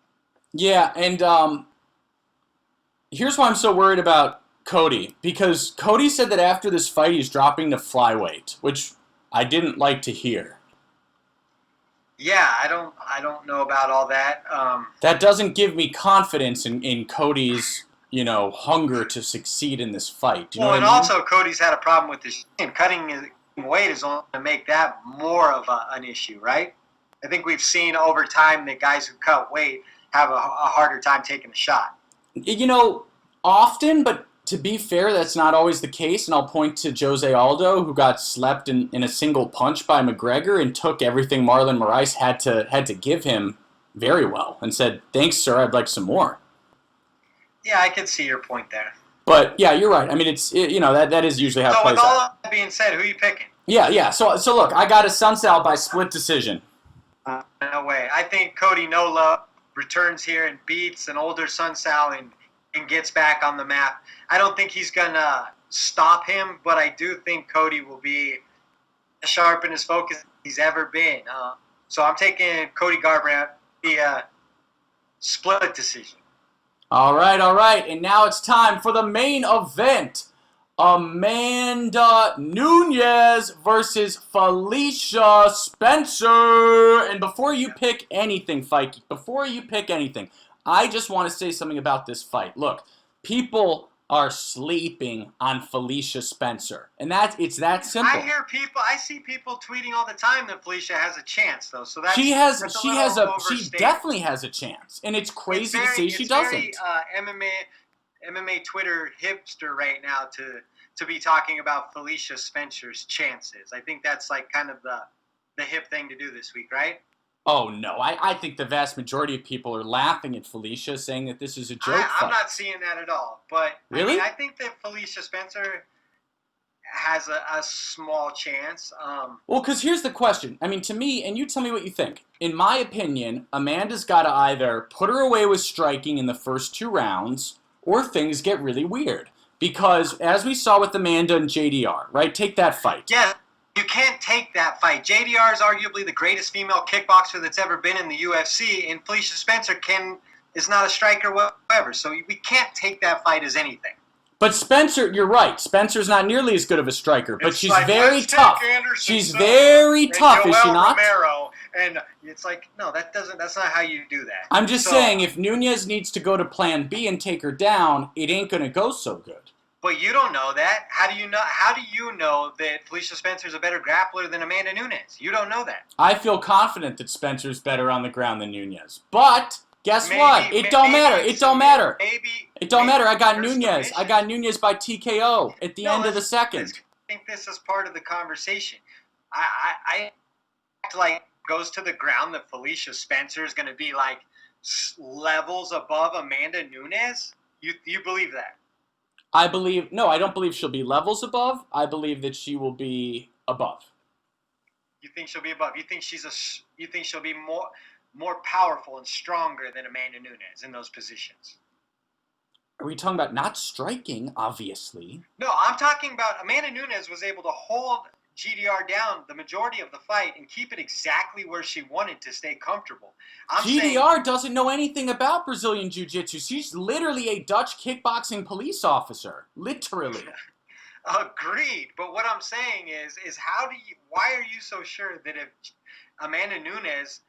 Speaker 1: Yeah, and here's why I'm so worried about Cody, because Cody said that after this fight he's dropping to flyweight, which I didn't like to hear.
Speaker 2: Yeah, I don't know about all that.
Speaker 1: That doesn't give me confidence in Cody's, hunger to succeed in this fight. Do you know what I mean?
Speaker 2: Also Cody's had a problem with his chin. Cutting his weight is only to make that more of an issue, right? I think we've seen over time that guys who cut weight have a harder time taking a shot.
Speaker 1: Often, but to be fair, that's not always the case, and I'll point to Jose Aldo, who got slept in a single punch by McGregor and took everything Marlon Moraes had to give him very well and said, "Thanks, sir, I'd like some more."
Speaker 2: Yeah, I can see your point there.
Speaker 1: But yeah, you're right. I mean, that is usually how it plays out.
Speaker 2: So with all that being said, who are you picking?
Speaker 1: Yeah. So look, I got Assunção by split decision.
Speaker 2: No way. I think Cody No Love returns here and beats an older Assunção and gets back on the map. I don't think he's going to stop him, but I do think Cody will be as sharp in his focus as he's ever been. So I'm taking Cody Garbrandt via split decision.
Speaker 1: All right. And now it's time for the main event Amanda Nunes versus Felicia Spencer. And before you pick anything, Fikey, I just want to say something about this fight. Look, people are sleeping on Felicia Spencer, and it's that simple.
Speaker 2: I see people tweeting all the time that Felicia has a chance, though. So
Speaker 1: she definitely has a chance, and it's crazy to say she doesn't.
Speaker 2: It's very MMA Twitter hipster right now to be talking about Felicia Spencer's chances. I think that's like kind of the hip thing to do this week, right?
Speaker 1: Oh, no. I think the vast majority of people are laughing at Felicia, saying that this is a joke fight.
Speaker 2: I'm not seeing that at all. But
Speaker 1: really?
Speaker 2: I think that Felicia Spencer has a small chance.
Speaker 1: Well, because here's the question. I mean, to me, and you tell me what you think. In my opinion, Amanda's got to either put her away with striking in the first 2 rounds, or things get really weird. Because, as we saw with Amanda and JDR, right? Take that fight.
Speaker 2: Yeah. You can't take that fight. JDR is arguably the greatest female kickboxer that's ever been in the UFC, and Felicia Spencer is not a striker whatsoever. So we can't take that fight as anything.
Speaker 1: But Spencer, you're right. Spencer's not nearly as good of a striker, but she's very tough. She's very tough, is she not?
Speaker 2: Romero, and it's like, no, that's not how you do that.
Speaker 1: I'm just saying, if Nunes needs to go to plan B and take her down, it ain't going to go so good.
Speaker 2: But you don't know that. How do you know that Felicia Spencer's a better grappler than Amanda Nunes? You don't know that.
Speaker 1: I feel confident that Spencer's better on the ground than Nunes. But guess what? It don't matter. It don't matter. It don't matter. I got Nunes. I got Nunes by TKO at the end of the second.
Speaker 2: I think this is part of the conversation. I act like goes to the ground that Felicia Spencer is going to be like levels above Amanda Nunes. You believe that?
Speaker 1: I don't believe she'll be levels above. I believe that she will be above.
Speaker 2: You think she'll be above? You think she'll be more powerful and stronger than Amanda Nunes in those positions?
Speaker 1: Are we talking about not striking, obviously?
Speaker 2: No, I'm talking about Amanda Nunes was able to hold GDR down the majority of the fight and keep it exactly where she wanted to stay comfortable.
Speaker 1: GDR doesn't know anything about Brazilian Jiu-Jitsu. She's literally a Dutch kickboxing police officer. Literally.
Speaker 2: Agreed. But what I'm saying is why are you so sure that if Amanda Nunes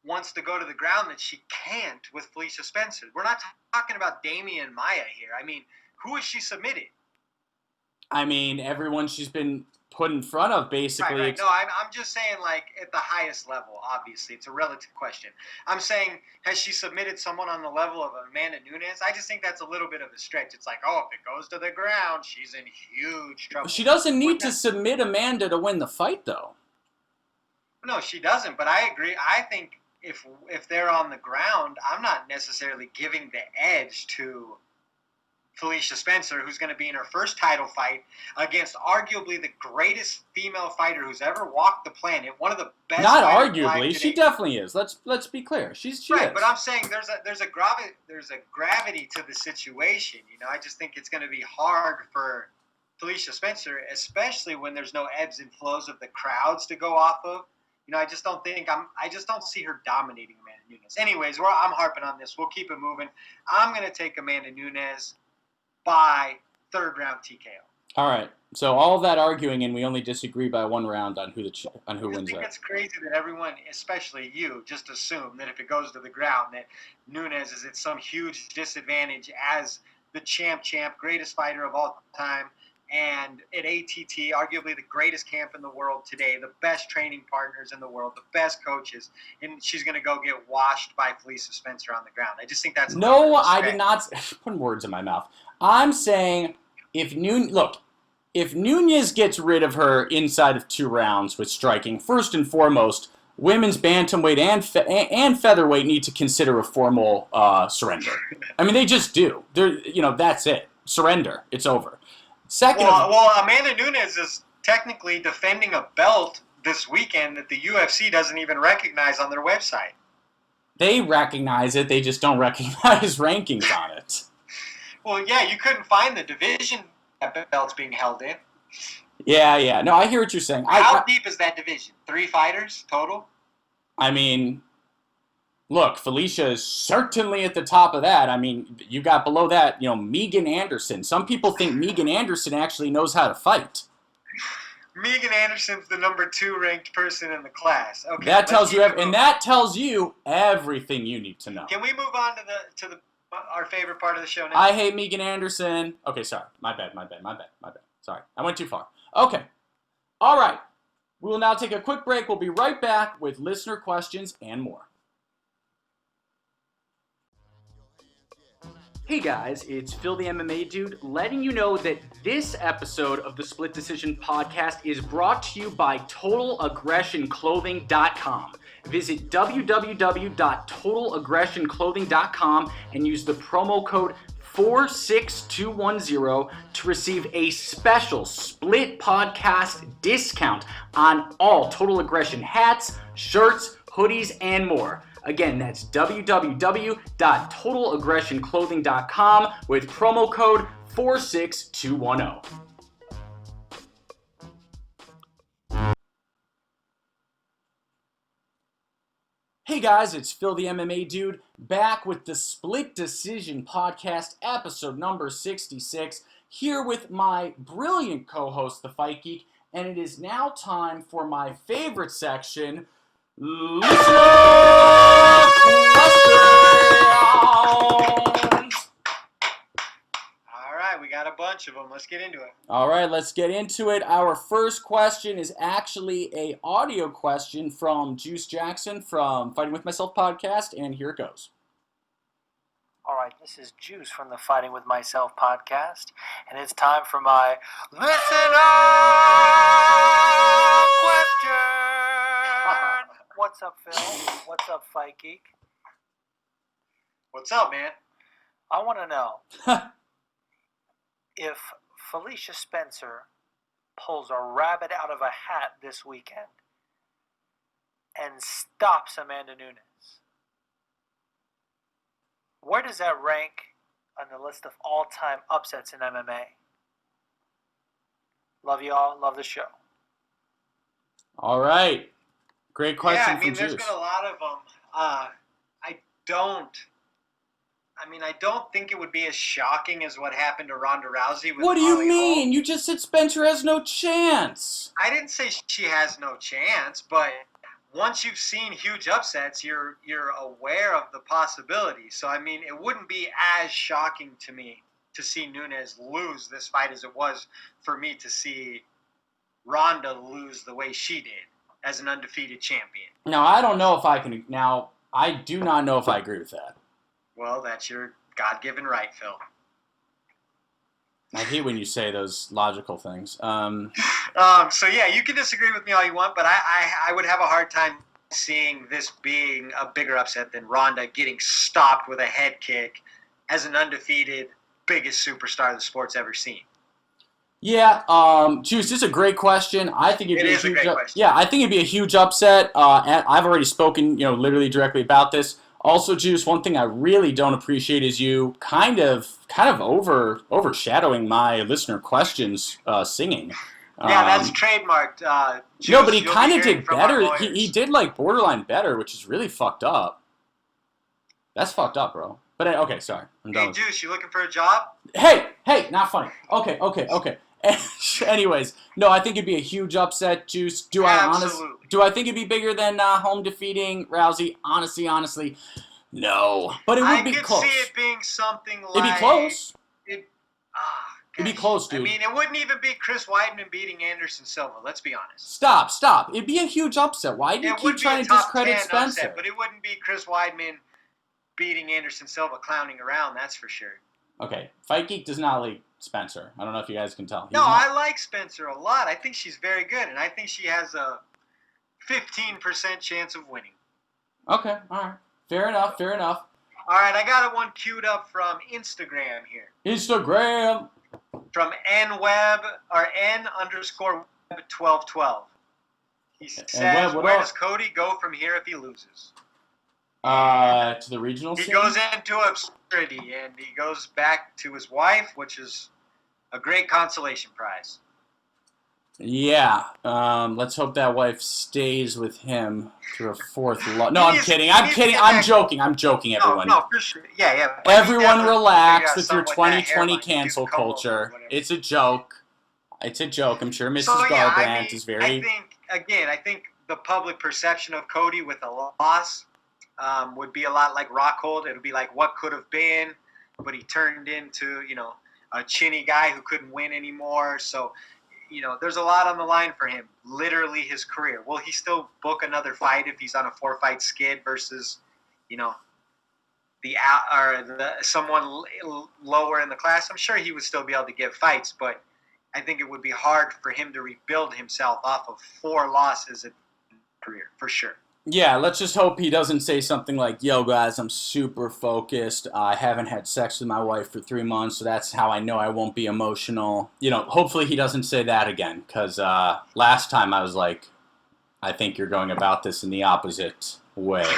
Speaker 2: wants to go to the ground that she can't with Felicia Spencer? We're not talking about Damian Maia here. I mean, who is she submitted?
Speaker 1: I mean, everyone she's been put in front of, basically.
Speaker 2: Right. No, I'm just saying, like, at the highest level, obviously. It's a relative question. I'm saying, has she submitted someone on the level of Amanda Nunes? I just think that's a little bit of a stretch. It's like, oh, if it goes to the ground, she's in huge trouble.
Speaker 1: She doesn't need to submit Amanda to win the fight, though.
Speaker 2: No, she doesn't, but I agree. I think if they're on the ground, I'm not necessarily giving the edge to Felicia Spencer, who's going to be in her first title fight against arguably the greatest female fighter who's ever walked the planet, one of the best.
Speaker 1: Not arguably, she definitely is. Let's be clear. She
Speaker 2: right,
Speaker 1: is.
Speaker 2: But I'm saying there's a gravity to the situation. You know, I just think it's going to be hard for Felicia Spencer, especially when there's no ebbs and flows of the crowds to go off of. You know, I just don't see her dominating Amanda Nunes. Anyways, I'm harping on this. We'll keep it moving. I'm going to take Amanda Nunes by 3rd round TKO.
Speaker 1: All right. So all of that arguing, and we only disagree by 1 round on who wins that.
Speaker 2: I think it's crazy that everyone, especially you, just assume that if it goes to the ground, that Nunes is at some huge disadvantage as the champ, greatest fighter of all time, and at ATT, arguably the greatest camp in the world today, the best training partners in the world, the best coaches, and she's going to go get washed by Felicia Spencer on the ground. I just think that's
Speaker 1: no. I did not put words in my mouth. I'm saying if Nunes gets rid of her inside of 2 rounds with striking, first and foremost, women's bantamweight and featherweight need to consider a formal surrender. I mean, they just do. That's it. Surrender. It's over. Second,
Speaker 2: Amanda Nunes is technically defending a belt this weekend that the UFC doesn't even recognize on their website.
Speaker 1: They recognize it. They just don't recognize rankings on it.
Speaker 2: Well, yeah, you couldn't find the division that belt's being held in.
Speaker 1: Yeah. No, I hear what you're saying.
Speaker 2: How deep is that division? 3 fighters total?
Speaker 1: I mean, Look, Felicia is certainly at the top of that. I mean, you got below that, Megan Anderson. Some people think Megan Anderson actually knows how to fight.
Speaker 2: Megan Anderson's the number 2 ranked person in the class. Okay,
Speaker 1: that tells you everything you need to know.
Speaker 2: Can we move on to our favorite part of the show now?
Speaker 1: I hate Megan Anderson. Okay, sorry. My bad. Sorry. I went too far. Okay. All right. We will now take a quick break. We'll be right back with listener questions and more. Hey guys, it's Phil the MMA Dude letting you know that this episode of the Split Decision Podcast is brought to you by TotalAggressionClothing.com. Visit www.TotalAggressionClothing.com and use the promo code 46210 to receive a special Split Podcast discount on all Total Aggression hats, shirts, hoodies, and more. Again, that's www.TotalAggressionClothing.com with promo code 46210. Hey guys, it's Phil the MMA Dude, back with the Split Decision Podcast, episode number 66, here with my brilliant co-host, The Fight Geek, and it is now time for my favorite section, Listener Questions!
Speaker 2: Alright, we got a bunch of them. Let's get into it.
Speaker 1: Alright, let's get into it. Our first question is actually an audio question from Juice Jackson from Fighting With Myself podcast, and here it goes.
Speaker 3: Alright, this is Juice from the Fighting With Myself podcast, and it's time for my Listener Question! What's up, Phil? What's up, Fight Geek?
Speaker 2: What's up, man?
Speaker 3: I want to know if Felicia Spencer pulls a rabbit out of a hat this weekend and stops Amanda Nunes, where does that rank on the list of all-time upsets in MMA? Love y'all. Love the show.
Speaker 1: All right. Great question from Juice.
Speaker 2: There's been a lot of them. I don't think it would be as shocking as what happened to Ronda Rousey with
Speaker 1: What do you
Speaker 2: Holly
Speaker 1: mean?
Speaker 2: Holm.
Speaker 1: You just said Spencer has no chance.
Speaker 2: I didn't say she has no chance, but once you've seen huge upsets, you're aware of the possibility. So, it wouldn't be as shocking to me to see Nunes lose this fight as it was for me to see Ronda lose the way she did as an undefeated champion.
Speaker 1: Now, I don't know if I can... Now, I do not know if I agree with that.
Speaker 2: Well, that's your God-given right, Phil.
Speaker 1: I hate when you say those logical things.
Speaker 2: So yeah, you can disagree with me all you want, but I would have a hard time seeing this being a bigger upset than Ronda getting stopped with a head kick as an undefeated biggest superstar the sport's ever seen.
Speaker 1: Yeah, Juice, this is a great question. I think it'd be a huge
Speaker 2: question.
Speaker 1: Yeah, I think it'd be a huge upset. And I've already spoken, literally directly about this. Also, Juice, one thing I really don't appreciate is you kind of overshadowing my listener questions singing.
Speaker 2: Yeah, that's trademarked. Juice,
Speaker 1: no, but he kind of did better. He did borderline better, which is really fucked up. That's fucked up, bro. But okay, sorry. I'm done.
Speaker 2: Hey, Juice, you looking for a job?
Speaker 1: Hey, not funny. Okay. Anyways, no, I think it'd be a huge upset, Juice. Do I think it'd be bigger than Holm defeating Rousey? Honestly, no. But it would be close.
Speaker 2: I could see it being something like...
Speaker 1: It'd be close.
Speaker 2: It'd
Speaker 1: be close, dude.
Speaker 2: It wouldn't even be Chris Weidman beating Anderson Silva, let's be honest.
Speaker 1: Stop. It'd be a huge upset. Why do you keep trying to discredit Spencer?
Speaker 2: Upset, but it wouldn't be Chris Weidman beating Anderson Silva clowning around, that's for sure.
Speaker 1: Okay, Fight Geek does not like Spencer. I don't know if you guys can tell.
Speaker 2: I like Spencer a lot. I think she's very good, and I think she has a 15% chance of winning.
Speaker 1: Okay, all right. Fair enough.
Speaker 2: All right, I got one queued up from Instagram here.
Speaker 1: Instagram.
Speaker 2: From N_web1212. He says, where does Cody go from here if he loses?
Speaker 1: To the regional scene?
Speaker 2: He goes into obscurity, and he goes back to his wife, which is a great consolation prize.
Speaker 1: Yeah. Let's hope that wife stays with him through a fourth loss. No,
Speaker 2: He
Speaker 1: I'm
Speaker 2: needs-
Speaker 1: kidding.
Speaker 2: he
Speaker 1: I'm
Speaker 2: needs to
Speaker 1: kidding.
Speaker 2: get
Speaker 1: I'm
Speaker 2: back-
Speaker 1: joking. I'm joking, everyone.
Speaker 2: No, for sure. Yeah. But he
Speaker 1: Everyone
Speaker 2: definitely
Speaker 1: relax
Speaker 2: figure out
Speaker 1: with your
Speaker 2: something with that
Speaker 1: 2020
Speaker 2: hairline to do
Speaker 1: cancel
Speaker 2: the comb over or
Speaker 1: culture.
Speaker 2: whatever.
Speaker 1: It's a joke. It's a joke. I'm sure Mrs.
Speaker 2: So yeah, I
Speaker 1: Garbrandt
Speaker 2: mean,
Speaker 1: is very.
Speaker 2: I think the public perception of Cody with a loss would be a lot like Rockhold. It would be like what could have been, but he turned into a chinny guy who couldn't win anymore. So there's a lot on the line for him. Literally his career. Will he still book another fight if he's on a 4-fight skid versus someone lower in the class? I'm sure he would still be able to give fights, but I think it would be hard for him to rebuild himself off of 4 losses in his career, for sure.
Speaker 1: Yeah, let's just hope he doesn't say something like, yo, guys, I'm super focused. I haven't had sex with my wife for 3 months, so that's how I know I won't be emotional. Hopefully he doesn't say that again, because last time I was like, I think you're going about this in the opposite way.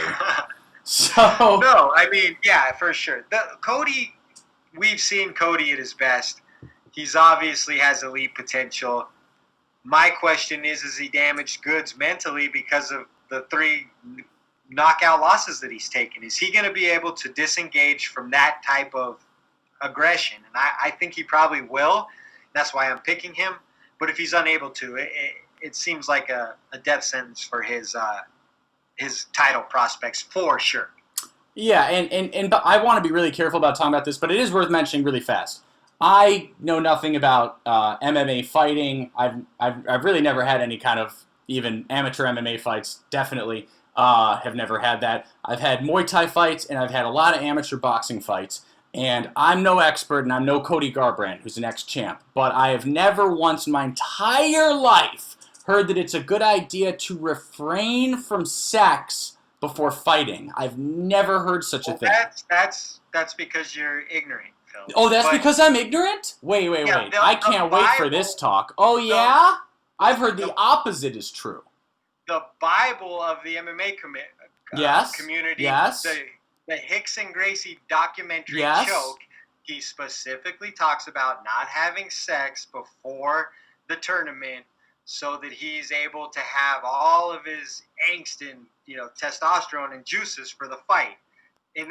Speaker 1: So
Speaker 2: No, I mean, yeah, for sure. Cody, we've seen Cody at his best. He's obviously has elite potential. My question is he damaged goods mentally because of the 3 knockout losses that he's taken? Is he going to be able to disengage from that type of aggression? And I think he probably will. That's why I'm picking him. But if he's unable to, it seems like a death sentence for his title prospects for sure.
Speaker 1: yeah, and but I want to be really careful about talking about this, but it is worth mentioning really fast. I know nothing about MMA fighting. I've really never had any kind of even amateur MMA fights. Definitely have never had that. I've had Muay Thai fights and I've had a lot of amateur boxing fights. And I'm no expert and I'm no Cody Garbrandt, who's an ex-champ. But I have never once in my entire life heard that it's a good idea to refrain from sex before fighting. I've never heard such a thing.
Speaker 2: That's because you're ignorant.
Speaker 1: Oh, that's because I'm ignorant? Wait.
Speaker 2: Yeah,
Speaker 1: I can't wait for this talk. Oh, yeah? I've heard the opposite is true.
Speaker 2: The Bible of the MMA community,
Speaker 1: yes.
Speaker 2: The Hicks and Gracie documentary
Speaker 1: Yes.
Speaker 2: Choke, he specifically talks about not having sex before the tournament so that he's able to have all of his angst and testosterone and juices for the fight.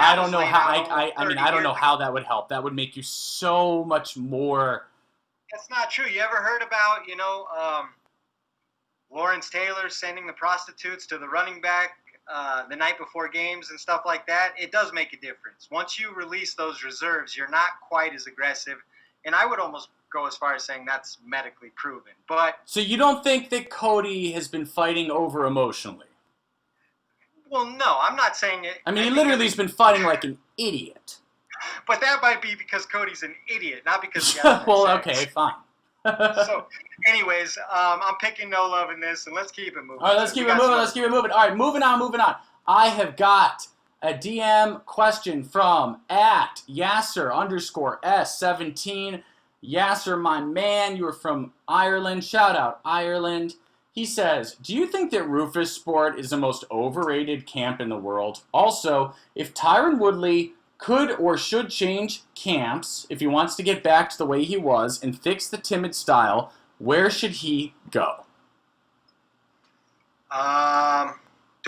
Speaker 1: I don't know how. I mean, I don't know how that would help. That would make you so much more.
Speaker 2: That's not true. You ever heard about Lawrence Taylor sending the prostitutes to the running back the night before games and stuff like that? It does make a difference. Once you release those reserves, you're not quite as aggressive, and I would almost go as far as saying that's medically proven. But
Speaker 1: so you don't think that Cody has been fighting over emotionally?
Speaker 2: Well, no, I'm not saying it.
Speaker 1: I mean, he literally has been fighting like an idiot.
Speaker 2: But that might be because Cody's an idiot, not because he hasn't
Speaker 1: well,
Speaker 2: had sex.
Speaker 1: okay, fine.
Speaker 2: So, anyways, I'm picking no love in this, and let's keep it moving.
Speaker 1: All right, let's keep it moving. All right, moving on. I have got a DM question from @Yasser_S17. Yasser, my man, you are from Ireland. Shout out, Ireland. He says, do you think that Rufus Sport is the most overrated camp in the world? Also, if Tyron Woodley could or should change camps, if he wants to get back to the way he was and fix the timid style, where should he go?
Speaker 2: Do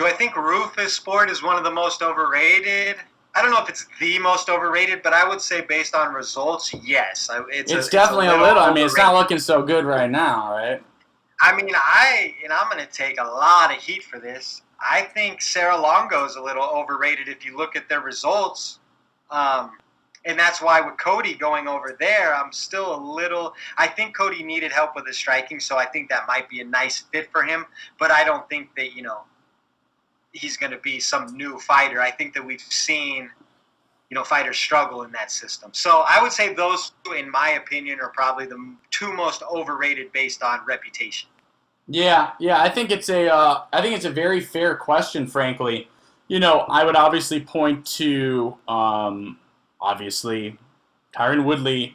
Speaker 2: I think Rufus Sport is one of the most overrated? I don't know if it's the most overrated, but I would say based on results, yes.
Speaker 1: It's definitely a little. I mean, it's not looking so good right now, right?
Speaker 2: I mean, I'm going to take a lot of heat for this. I think Sarah Longo is a little overrated if you look at their results. And that's why with Cody going over there, I'm still a little – I think Cody needed help with his striking, so I think that might be a nice fit for him. But I don't think that, he's going to be some new fighter. I think that we've seen – fighters struggle in that system. So I would say those two, in my opinion, are probably the 2 most overrated based on reputation.
Speaker 1: Yeah. I think it's a very fair question, frankly. I would obviously point to obviously Tyron Woodley.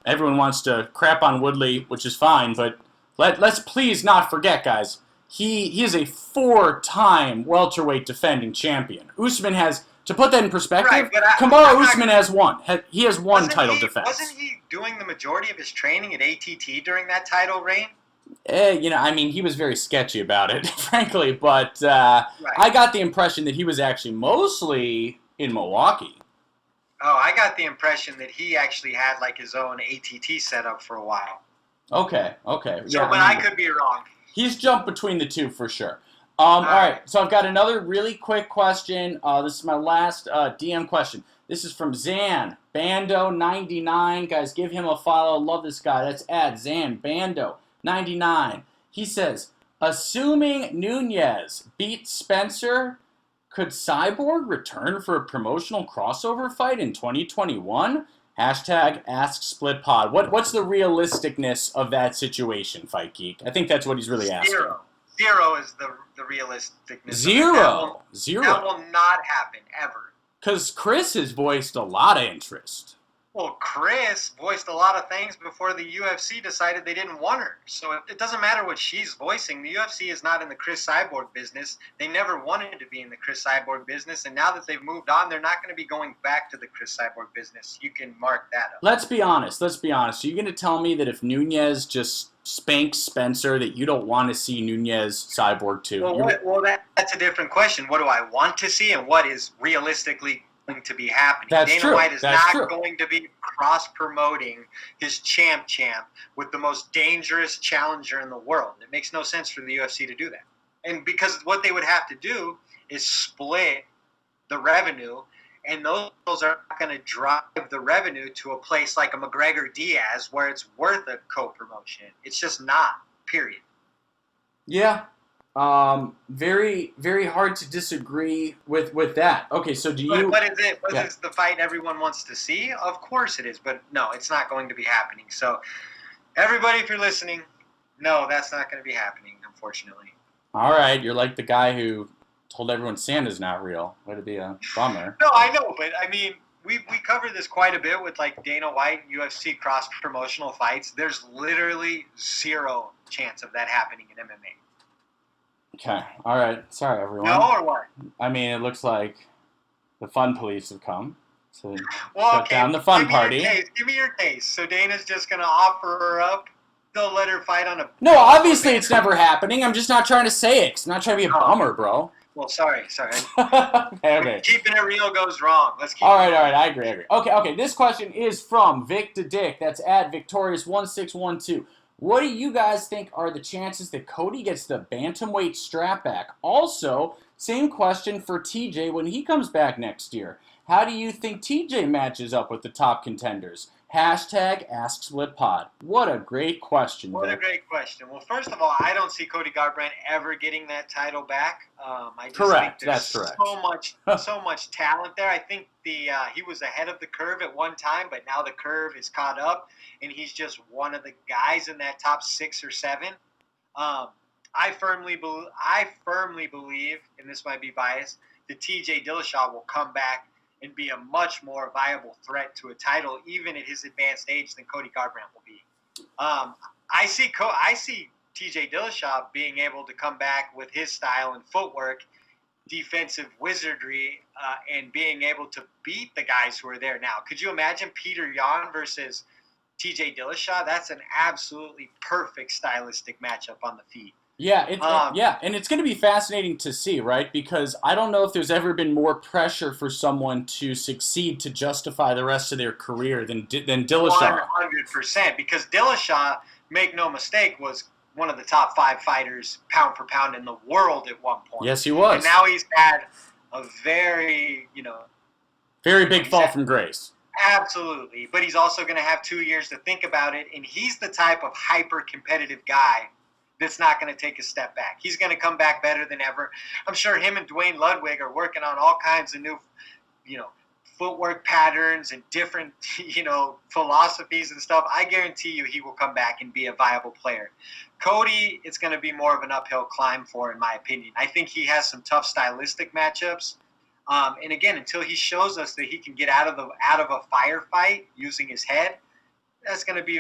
Speaker 1: Everyone wants to crap on Woodley, which is fine, but let's please not forget, guys. He is a 4-time welterweight defending champion. Usman has. To put that in perspective, Kamaru Usman has one. He has one title defense.
Speaker 2: Wasn't he doing the majority of his training at ATT during that title reign?
Speaker 1: I mean, he was very sketchy about it, frankly, but
Speaker 2: Right.
Speaker 1: I got the impression that he was actually mostly in Milwaukee.
Speaker 2: Oh, I got the impression that he actually had like his own ATT setup for a while.
Speaker 1: Okay.
Speaker 2: So, but I could be wrong.
Speaker 1: He's jumped between the two for sure. All right, so I've got another really quick question. This is my last DM question. This is from Zan Bando99. Guys, give him a follow. Love this guy. That's at Zan Bando99. He says, assuming Nunes beats Spencer, could Cyborg return for a promotional crossover fight in 2021? Hashtag AskSplitPod. What's the realisticness of that situation, Fight Geek? I think that's what he's really asking.
Speaker 2: Zero is the realisticness.
Speaker 1: Zero.
Speaker 2: That will not happen, ever.
Speaker 1: Because Chris has voiced a lot of interest.
Speaker 2: Well, Chris voiced a lot of things before the UFC decided they didn't want her. So it doesn't matter what she's voicing. The UFC is not in the Chris Cyborg business. They never wanted to be in the Chris Cyborg business. And now that they've moved on, they're not going to be going back to the Chris Cyborg business. You can mark that up.
Speaker 1: Let's be honest. Are you going to tell me that if Nunes just spanks Spencer, that you don't want to see Nunes Cyborg too?
Speaker 2: Well, that's a different question. What do I want to see and what is realistically to be happening? Dana White is not going to be cross-promoting his champ with the most dangerous challenger in the world. It makes no sense for the UFC to do that. And because what they would have to do is split the revenue, and those are not going to drive the revenue to a place like a McGregor-Diaz where it's worth a co-promotion. It's just not, period.
Speaker 1: Yeah. Very, very hard to disagree with that. Okay, so do you...
Speaker 2: What is it? What is the fight everyone wants to see? Of course it is, but no, it's not going to be happening. So, everybody, if you're listening, no, that's not going to be happening, unfortunately.
Speaker 1: All right, you're like the guy who told everyone Santa's not real. That'd be a bummer.
Speaker 2: No, I know, but I mean, we covered this quite a bit with like Dana White and UFC cross-promotional fights. There's literally zero chance of that happening in MMA.
Speaker 1: Okay. All right. Sorry, everyone.
Speaker 2: No, or what?
Speaker 1: I mean, it looks like the fun police have come to shut down the fun party.
Speaker 2: Give me your case. So Dana's just going to offer her up? They'll let her fight on a...
Speaker 1: No, obviously it's never happening. I'm just not trying to say it. I'm not trying to be a bummer, bro.
Speaker 2: Well, sorry.
Speaker 1: Okay.
Speaker 2: Keeping it real goes wrong. Let's keep
Speaker 1: all right. I agree. Okay. This question is from Vic to Dick. That's at Victorious1612. What do you guys think are the chances that Cody gets the bantamweight strap back? Also, same question for TJ when he comes back next year. How do you think TJ matches up with the top contenders? Hashtag AskSplitPod. What a great question,
Speaker 2: What
Speaker 1: Vic.
Speaker 2: a great question. Well, first of all, I don't see Cody Garbrandt ever getting that title back. I just
Speaker 1: Correct.
Speaker 2: think there's
Speaker 1: That's correct.
Speaker 2: so much talent there. I think he was ahead of the curve at one time, but now the curve is caught up, and he's just one of the guys in that top 6 or 7. I firmly believe, and this might be biased, that TJ Dillashaw will come back and be a much more viable threat to a title, even at his advanced age, than Cody Garbrandt will be. I see TJ Dillashaw being able to come back with his style and footwork, defensive wizardry, and being able to beat the guys who are there now. Could you imagine Peter Yan versus TJ Dillashaw? That's an absolutely perfect stylistic matchup on the feet.
Speaker 1: Yeah, and it's going to be fascinating to see, right? Because I don't know if there's ever been more pressure for someone to succeed to justify the rest of their career than Dillashaw.
Speaker 2: 100%, because Dillashaw, make no mistake, was one of the top 5 fighters pound for pound in the world at one point.
Speaker 1: Yes, he was.
Speaker 2: And now he's had a very
Speaker 1: big fall from grace.
Speaker 2: Absolutely, but he's also going to have 2 years to think about it, and he's the type of hyper-competitive guy that's not going to take a step back. He's going to come back better than ever. I'm sure him and Dwayne Ludwig are working on all kinds of new, footwork patterns and different, philosophies and stuff. I guarantee you he will come back and be a viable player. Cody, it's going to be more of an uphill climb for, in my opinion. I think he has some tough stylistic matchups. And again, until he shows us that he can get out of a firefight using his head, it's going to be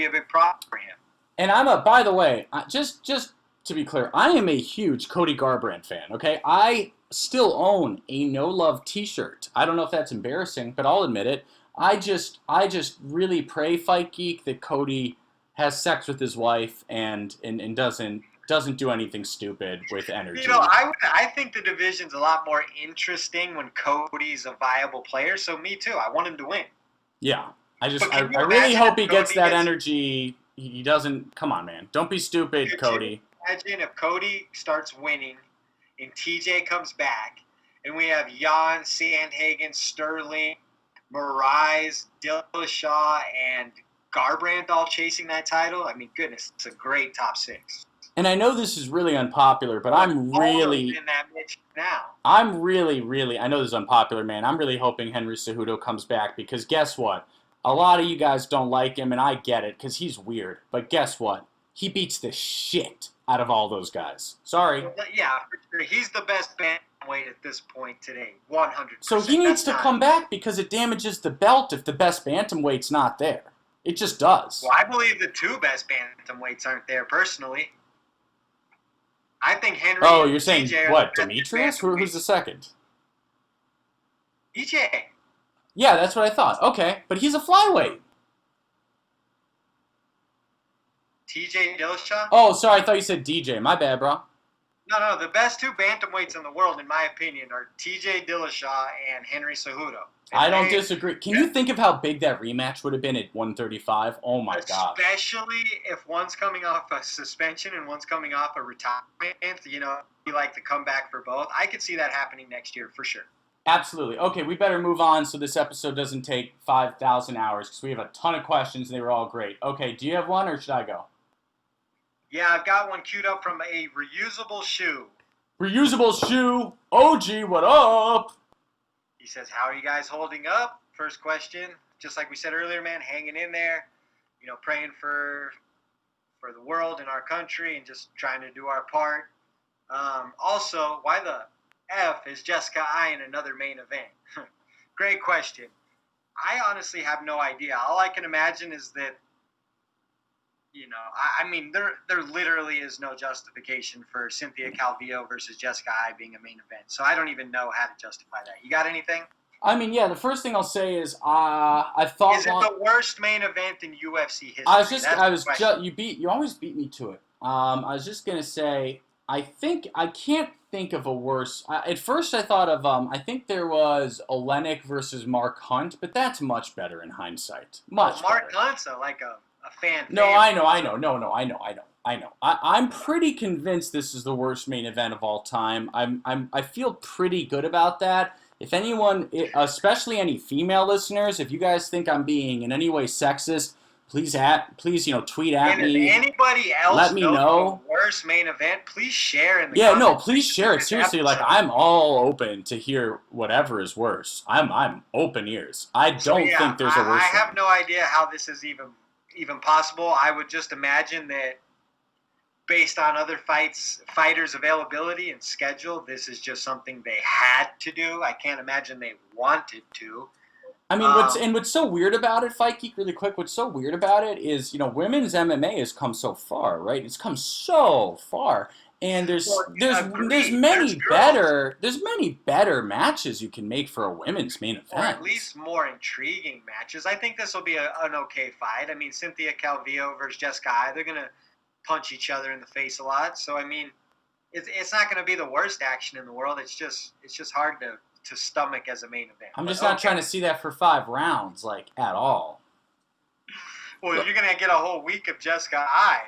Speaker 2: a big problem for him.
Speaker 1: And by the way, just to be clear, I am a huge Cody Garbrandt fan, okay? I still own a No Love t-shirt. I don't know if that's embarrassing, but I'll admit it. I just really pray, Fight Geek, that Cody has sex with his wife and doesn't do anything stupid with energy.
Speaker 2: I think the division's a lot more interesting when Cody's a viable player. So me too. I want him to win.
Speaker 1: Yeah, I really hope he gets that energy. He doesn't. Come on, man. Don't be stupid, Cody.
Speaker 2: Imagine if Cody starts winning, and TJ comes back, and we have Jan, Sandhagen, Sterling, Moraes, Dillashaw, and Garbrandt all chasing that title. I mean, goodness, it's a great top 6.
Speaker 1: And I know this is really unpopular, but I'm really
Speaker 2: in that niche now.
Speaker 1: I know this is unpopular, man. I'm really hoping Henry Cejudo comes back because guess what? A lot of you guys don't like him, and I get it because he's weird. But guess what? He beats the shit out of all those guys. Sorry.
Speaker 2: Yeah, for sure. He's the best bantamweight at this point today, 100%.
Speaker 1: So he needs to come back because it damages the belt if the best bantamweight's not there. It just does.
Speaker 2: Well, I believe the 2 best bantamweights aren't there personally. I think Henry.
Speaker 1: Oh, you're saying
Speaker 2: TJ
Speaker 1: what? Demetrius? Who's the second?
Speaker 2: DJ.
Speaker 1: Yeah, that's what I thought. Okay, but he's a flyweight.
Speaker 2: TJ Dillashaw?
Speaker 1: Oh, sorry, I thought you said DJ. My bad, bro.
Speaker 2: No, the best 2 bantamweights in the world, in my opinion, are TJ Dillashaw and Henry Cejudo.
Speaker 1: I don't disagree. Can you think of how big that rematch would have been at 135? Oh, my God.
Speaker 2: Especially if one's coming off a suspension and one's coming off a retirement. You like to come back for both. I could see that happening next year for sure.
Speaker 1: Absolutely. Okay, we better move on so this episode doesn't take 5,000 hours because we have a ton of questions and they were all great. Okay, do you have one or should I go?
Speaker 2: Yeah, I've got one queued up from a reusable shoe.
Speaker 1: Reusable shoe. OG, what up?
Speaker 2: He says, how are you guys holding up? First question. Just like we said earlier, man, hanging in there. Praying for the world and our country and just trying to do our part. Also, why the F is Jessica Eye in another main event? Great question. I honestly have no idea. All I can imagine is that, there literally is no justification for Cynthia Calvillo versus Jessica Eye being a main event. So I don't even know how to justify that. You got anything?
Speaker 1: I mean, yeah, the first thing I'll say is I thought...
Speaker 2: Is it the worst main event in UFC history?
Speaker 1: You always beat me to it. I was just going to say, I can't think of a worse... at first I thought of, I think there was Olenek versus Mark Hunt, but that's much better in hindsight. Much
Speaker 2: Mark
Speaker 1: better.
Speaker 2: Hunt's like a fan.
Speaker 1: No, I know. No, I know. I'm pretty convinced this is the worst main event of all time. I feel pretty good about that. If anyone, especially any female listeners, if you guys think I'm being in any way sexist, please tweet at me.
Speaker 2: And if anybody else
Speaker 1: let me know
Speaker 2: the worst main event, please share in the comments.
Speaker 1: Yeah, no, please share it. Seriously, I'm all open to hear whatever is worse. I'm open ears. I don't think there's a worse.
Speaker 2: I have no idea how this is even possible. I would just imagine that based on other fighters' availability and schedule, this is just something they had to do. I can't imagine they wanted to.
Speaker 1: I mean, what's so weird about it, Fight Geek, really quick, what's so weird about it is, women's MMA has come so far, right? It's come so far. And there's many better matches you can make for a women's main event.
Speaker 2: Or at least more intriguing matches. I think this will be an okay fight. I mean, Cynthia Calvillo versus Jessica Eye, they're gonna punch each other in the face a lot. So I mean, it's not gonna be the worst action in the world. It's just hard to stomach as a main event.
Speaker 1: I'm just not trying to see that for 5 rounds, at all.
Speaker 2: Well, you're gonna get a whole week of Jessica Eye.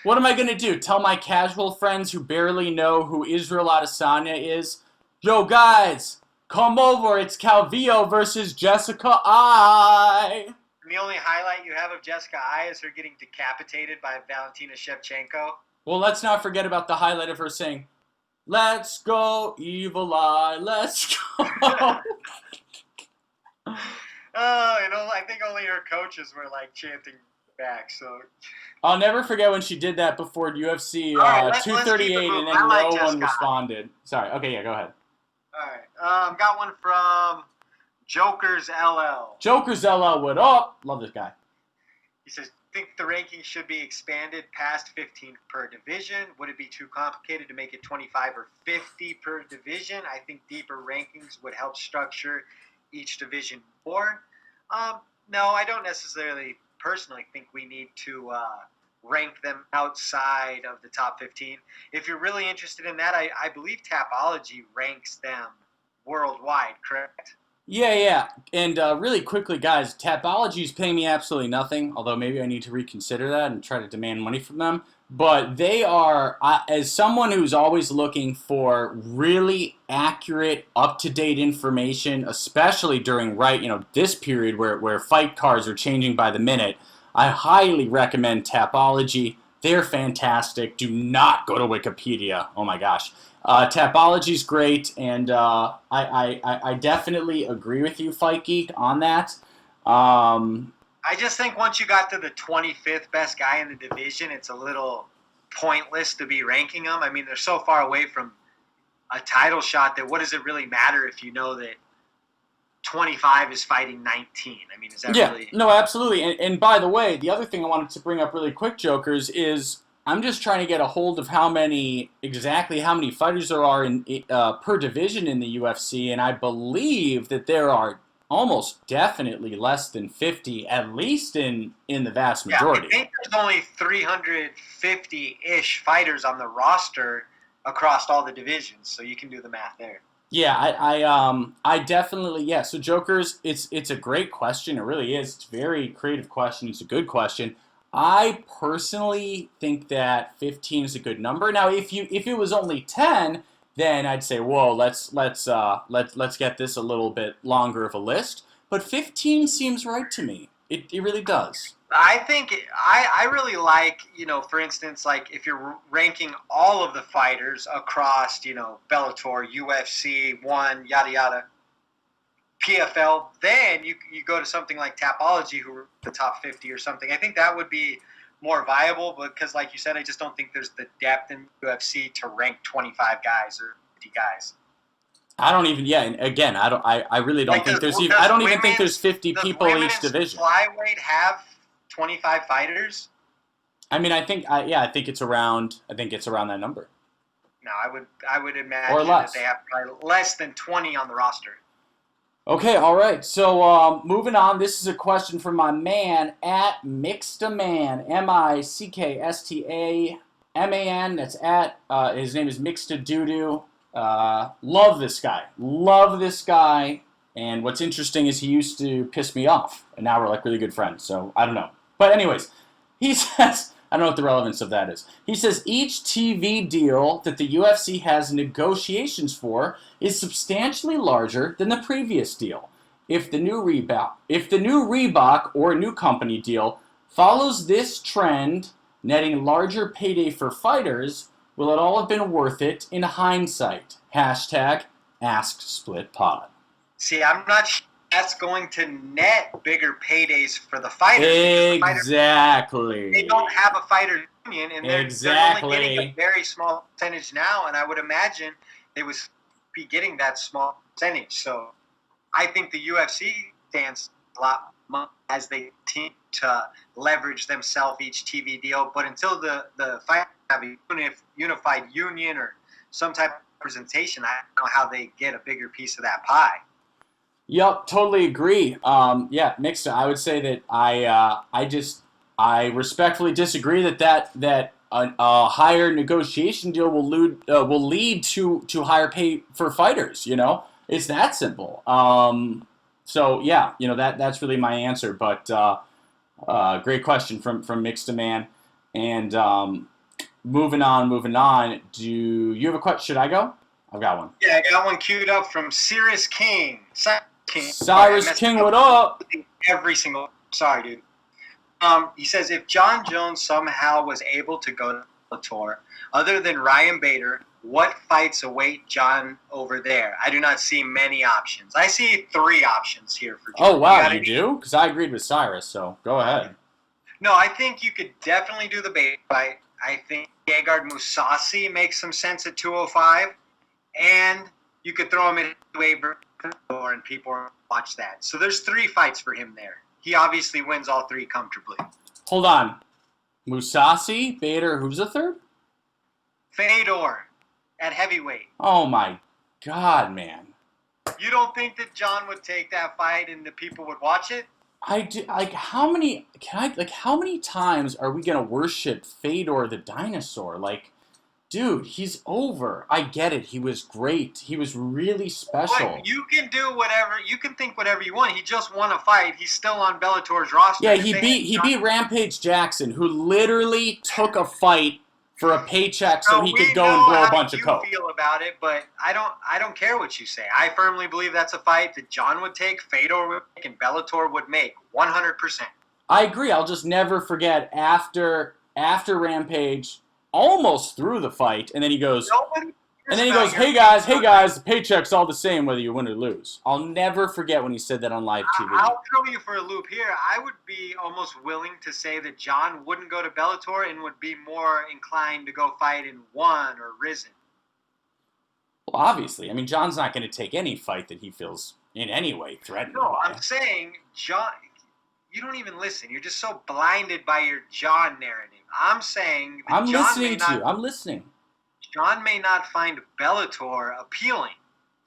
Speaker 1: What am I going to do? Tell my casual friends who barely know who Israel Adesanya is? Yo, guys, come over. It's Calvillo versus Jessica Eye.
Speaker 2: And the only highlight you have of Jessica Eye is her getting decapitated by Valentina Shevchenko.
Speaker 1: Well, let's not forget about the highlight of her saying, "Let's go, Evil Eye, let's go."
Speaker 2: I think only her coaches were chanting back, so...
Speaker 1: I'll never forget when she did that before UFC 238 and then no one responded. Sorry. Okay, yeah, go ahead.
Speaker 2: All right. Got one from Jokers LL.
Speaker 1: Jokers LL, what up? Love this guy.
Speaker 2: He says, think the rankings should be expanded past 15 per division. Would it be too complicated to make it 25 or 50 per division? I think deeper rankings would help structure each division more. No, I don't necessarily personally think we need to rank them outside of the top 15. If you're really interested in that, I believe Tapology ranks them worldwide, correct?
Speaker 1: Yeah. And really quickly, guys, Tapology is paying me absolutely nothing, although maybe I need to reconsider that and try to demand money from them. But they are, as someone who's always looking for really accurate, up-to-date information, especially during this period where fight cards are changing by the minute, I highly recommend Tapology. They're fantastic. Do not go to Wikipedia. Oh my gosh. Tapology's great, and I definitely agree with you, Fight Geek, on that.
Speaker 2: I just think once you got to the 25th best guy in the division, it's a little pointless to be ranking them. I mean, they're so far away from a title shot that what does it really matter if you know that 25 is fighting 19? I mean, is that really...
Speaker 1: No, absolutely. And by the way, the other thing I wanted to bring up really quick, Jokers, is I'm just trying to get a hold of exactly how many fighters there are in per division in the UFC, and I believe that there are almost definitely less than 50, at least in the vast majority.
Speaker 2: I think there's only 350-ish fighters on the roster across all the divisions, so you can do the math there.
Speaker 1: Yeah, I definitely, yeah. So Jokers, it's a great question. It really is. It's a very creative question. It's a good question. I personally think that 15 is a good number. Now, if it was only 10, then I'd say, whoa, let's get this a little bit longer of a list. But 15 seems right to me. It really does.
Speaker 2: I think I really like, for instance, like if you're ranking all of the fighters across, Bellator, UFC, ONE, yada yada, PFL, then you go to something like Tapology, who are the top 50 or something. I think that would be more viable because, like you said, I just don't think there's the depth in UFC to rank 25 guys or 50 guys.
Speaker 1: I don't even. Yeah, and again, I really don't think there's even. I don't even think there's 50 people in each division.
Speaker 2: Does flyweight have 25 fighters?
Speaker 1: I mean, I think it's around. I think it's around that number.
Speaker 2: No, I would imagine that they have probably less than 20 on the roster.
Speaker 1: Okay, all right. So moving on, this is a question from my man at Mixtaman, MICKSTAMAN. That's at his name is Mixtadoodoo. Love this guy. And what's interesting is he used to piss me off, and now we're like really good friends. So I don't know. But anyways, he says, I don't know what the relevance of that is. He says each TV deal that the UFC has negotiations for is substantially larger than the previous deal. If the new Reebok or new company deal follows this trend, netting larger payday for fighters, will it all have been worth it in hindsight? #AskSplitPod.
Speaker 2: See, I'm not sure that's going to net bigger paydays for the fighters.
Speaker 1: Exactly.
Speaker 2: They don't have a fighter union, and they're only getting a very small percentage now, and I would imagine they would be getting that small percentage. So I think the UFC stands a lot more as they continue to leverage themselves each TV deal. But until the fighters have a unified union or some type of representation, I don't know how they get a bigger piece of that pie.
Speaker 1: Yep, totally agree. Mixed. I would say that I respectfully disagree that a higher negotiation deal will lead to higher pay for fighters. It's that simple. So yeah, that's really my answer. But great question from Mixed Man. And moving on. Do you have a question? Should I go? I've got one.
Speaker 2: Yeah, I got one queued up from Cyrus King.
Speaker 1: Cyrus King, what up?
Speaker 2: Sorry, dude. He says, if John Jones somehow was able to go to Bellator, other than Ryan Bader, what fights await John over there? I do not see many options. I see 3 options here for John.
Speaker 1: Oh, wow, you do? Because I agreed with Cyrus, so go ahead.
Speaker 2: No, I think you could definitely do the Bader fight. I think Gegard Mousasi makes some sense at 205, and you could throw him in waiver and people watch that. So there's 3 fights for him there. He obviously wins all 3 comfortably.
Speaker 1: Hold on. Mousasi, Bader, who's the third?
Speaker 2: Fedor at heavyweight.
Speaker 1: Oh my God, man.
Speaker 2: You don't think that John would take that fight and the people would watch it?
Speaker 1: I do, like how many how many times are we gonna worship Fedor the dinosaur? Like, dude, he's over. I get it. He was great. He was really special.
Speaker 2: But you can do whatever. You can think whatever you want. He just won a fight. He's still on Bellator's roster.
Speaker 1: Yeah, he beat Rampage Jackson, who literally took a fight for a paycheck so he could go and blow a bunch of coke.
Speaker 2: You feel about it, but I don't care what you say. I firmly believe that's a fight that John would take, Fedor would make, and Bellator would make 100%.
Speaker 1: I agree. I'll just never forget after Rampage almost threw the fight, and then he goes, hey guys, the paycheck's all the same whether you win or lose. I'll never forget when he said that on live TV.
Speaker 2: I'll throw you for a loop here. I would be almost willing to say that John wouldn't go to Bellator and would be more inclined to go fight in One or Risen.
Speaker 1: Well, obviously. I mean, John's not going to take any fight that he feels in any way threatened by.
Speaker 2: No, I'm saying, John, you don't even listen. You're just so blinded by your John narrative. I'm saying that
Speaker 1: I'm listening.
Speaker 2: John may not find Bellator appealing.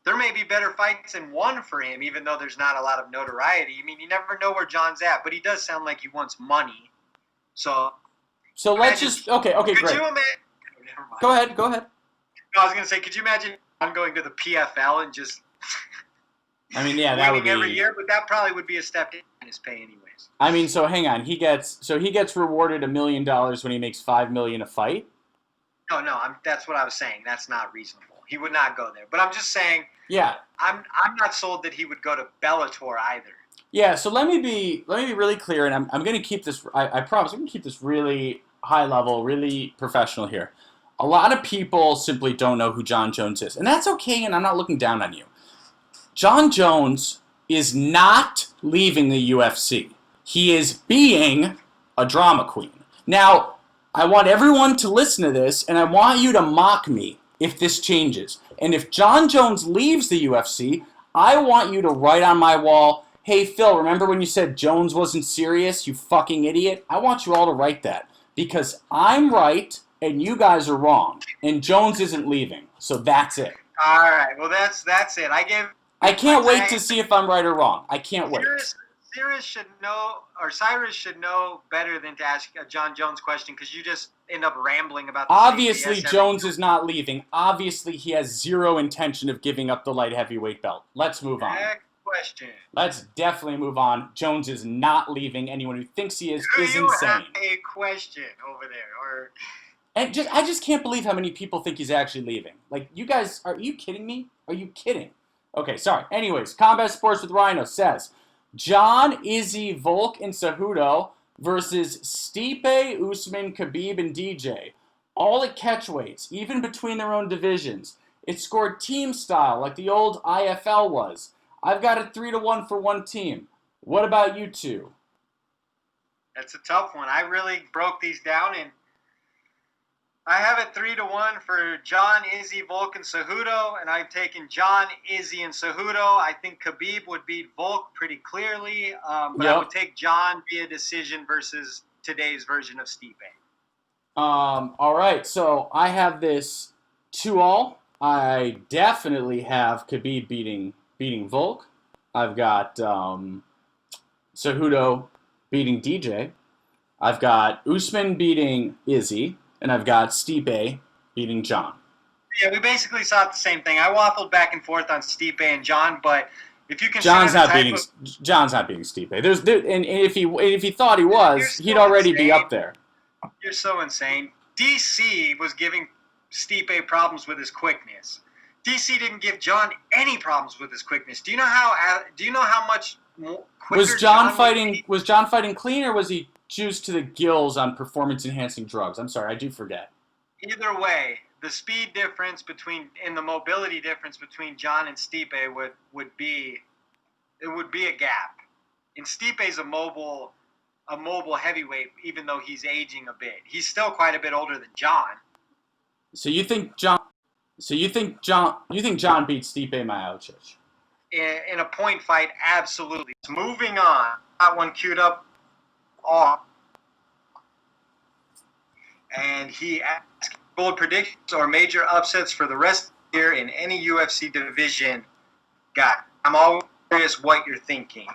Speaker 2: There may be better fights in One for him, even though there's not a lot of notoriety. I mean, you never know where John's at, but he does sound like he wants money. So
Speaker 1: let's just okay, great.
Speaker 2: Could you imagine? Never mind.
Speaker 1: Go ahead.
Speaker 2: No, I was going to say, could you imagine John going to the PFL and just
Speaker 1: I mean, yeah, that would be
Speaker 2: every year, but that probably would be a step in his pay anyways.
Speaker 1: I mean, so hang on. He gets rewarded $1 million when he makes $5 million a fight.
Speaker 2: No, that's what I was saying. That's not reasonable. He would not go there. But I'm just saying.
Speaker 1: Yeah.
Speaker 2: I'm not sold that he would go to Bellator either.
Speaker 1: Yeah. So let me be really clear, and I'm going to keep this. I promise I'm going to keep this really high level, really professional here. A lot of people simply don't know who Jon Jones is, and that's okay. And I'm not looking down on you. Jon Jones is not leaving the UFC. He is being a drama queen. Now, I want everyone to listen to this, and I want you to mock me if this changes. And if Jon Jones leaves the UFC, I want you to write on my wall, hey, Phil, remember when you said Jones wasn't serious, you fucking idiot? I want you all to write that. Because I'm right, and you guys are wrong. And Jones isn't leaving. So that's it.
Speaker 2: All right. Well, that's it.
Speaker 1: I can't wait to see if I'm right or wrong. I can't wait.
Speaker 2: Cyrus should know better than to ask a Jon Jones question because you just end up rambling about the
Speaker 1: Obviously, Jones is not leaving. Obviously, he has zero intention of giving up the light heavyweight belt. Let's move on.
Speaker 2: Next question.
Speaker 1: Let's definitely move on. Jones is not leaving. Anyone who thinks he is insane.
Speaker 2: You have a question over there?
Speaker 1: I just can't believe how many people think he's actually leaving. Like, you guys, are you kidding me? Are you kidding? Okay, sorry. Anyways, Combat Sports with Rhino says, John, Izzy, Volk, and Cejudo versus Stipe, Usman, Khabib, and DJ. All at catchweights, even between their own divisions. It scored team style like the old IFL was. I've got it 3-1 for one team. What about you two?
Speaker 2: That's a tough one. I really broke these down, and I have it 3-1 for John, Izzy, Volk, and Cejudo, and I've taken John, Izzy, and Cejudo. I think Khabib would beat Volk pretty clearly, but I would take John via decision versus today's version of Stipe.
Speaker 1: All right, so I have this 2-all. I definitely have Khabib beating Volk. I've got Cejudo beating DJ. I've got Usman beating Izzy. And I've got Stipe beating John.
Speaker 2: Yeah, we basically saw the same thing. I waffled back and forth on Stipe and John, but if you can,
Speaker 1: John's not beating Stipe. And if he thought he was, he'd already be up there.
Speaker 2: You're so insane. DC was giving Stipe problems with his quickness. DC didn't give John any problems with his quickness. Do you know how much quicker
Speaker 1: was John fighting clean, or was he juiced to the gills on performance-enhancing drugs? I'm sorry, I do forget.
Speaker 2: Either way, the speed difference and the mobility difference between John and Stipe would be a gap. And Stipe's a mobile heavyweight, even though he's aging a bit. He's still quite a bit older than John.
Speaker 1: So you think John beats Stipe Miocic?
Speaker 2: In a point fight, absolutely. Moving on, got one queued up. And he asked bold predictions or major upsets for the rest of the year in any UFC division. I'm always curious what you're thinking.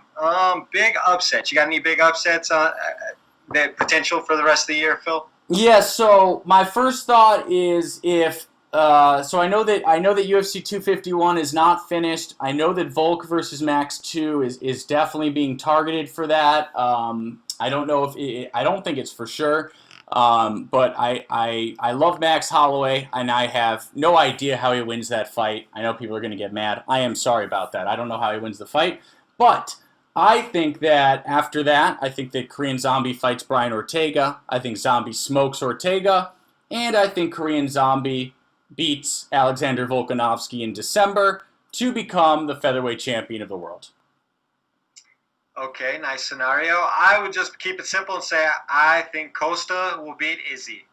Speaker 2: Big upsets. You got any big upsets that potential for the rest of the year, Phil?
Speaker 1: Yeah, so my first thought is so I know that UFC 251 is not finished. I know that Volk versus Max 2 is definitely being targeted for that. I don't know I don't think it's for sure. But I love Max Holloway, and I have no idea how he wins that fight. I know people are going to get mad. I am sorry about that. I don't know how he wins the fight, but I think that after that, I think that Korean Zombie fights Brian Ortega. I think Zombie smokes Ortega. And I think Korean Zombie beats Alexander Volkanovski in December to become the featherweight champion of the world.
Speaker 2: Okay, nice scenario. I would just keep it simple and say I think Costa will beat Izzy.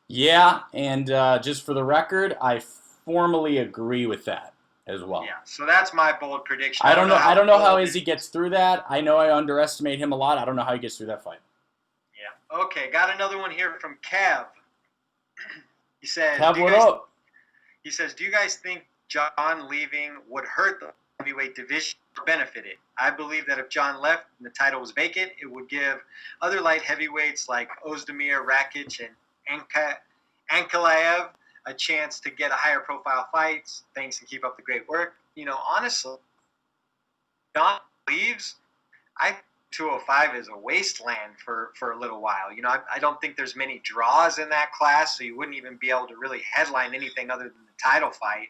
Speaker 1: Yeah, and just for the record, I formally agree with that as well.
Speaker 2: Yeah, so that's my bold prediction.
Speaker 1: I don't know how Izzy gets through that. I know I underestimate him a lot. I don't know how he gets through that fight.
Speaker 2: Yeah. Okay, got another one here from Kev. He says,
Speaker 1: Kev, what up?
Speaker 2: He says, do you guys think John leaving would hurt the heavyweight division or benefit it? I believe that if John left and the title was vacant, it would give other light heavyweights like Ozdemir, Rakic, and Ankalaev a chance to get a higher profile fights. Thanks and keep up the great work. Honestly, John leaves, I think 205 is a wasteland for a little while. I don't think there's many draws in that class, so you wouldn't even be able to really headline anything other than the title fight.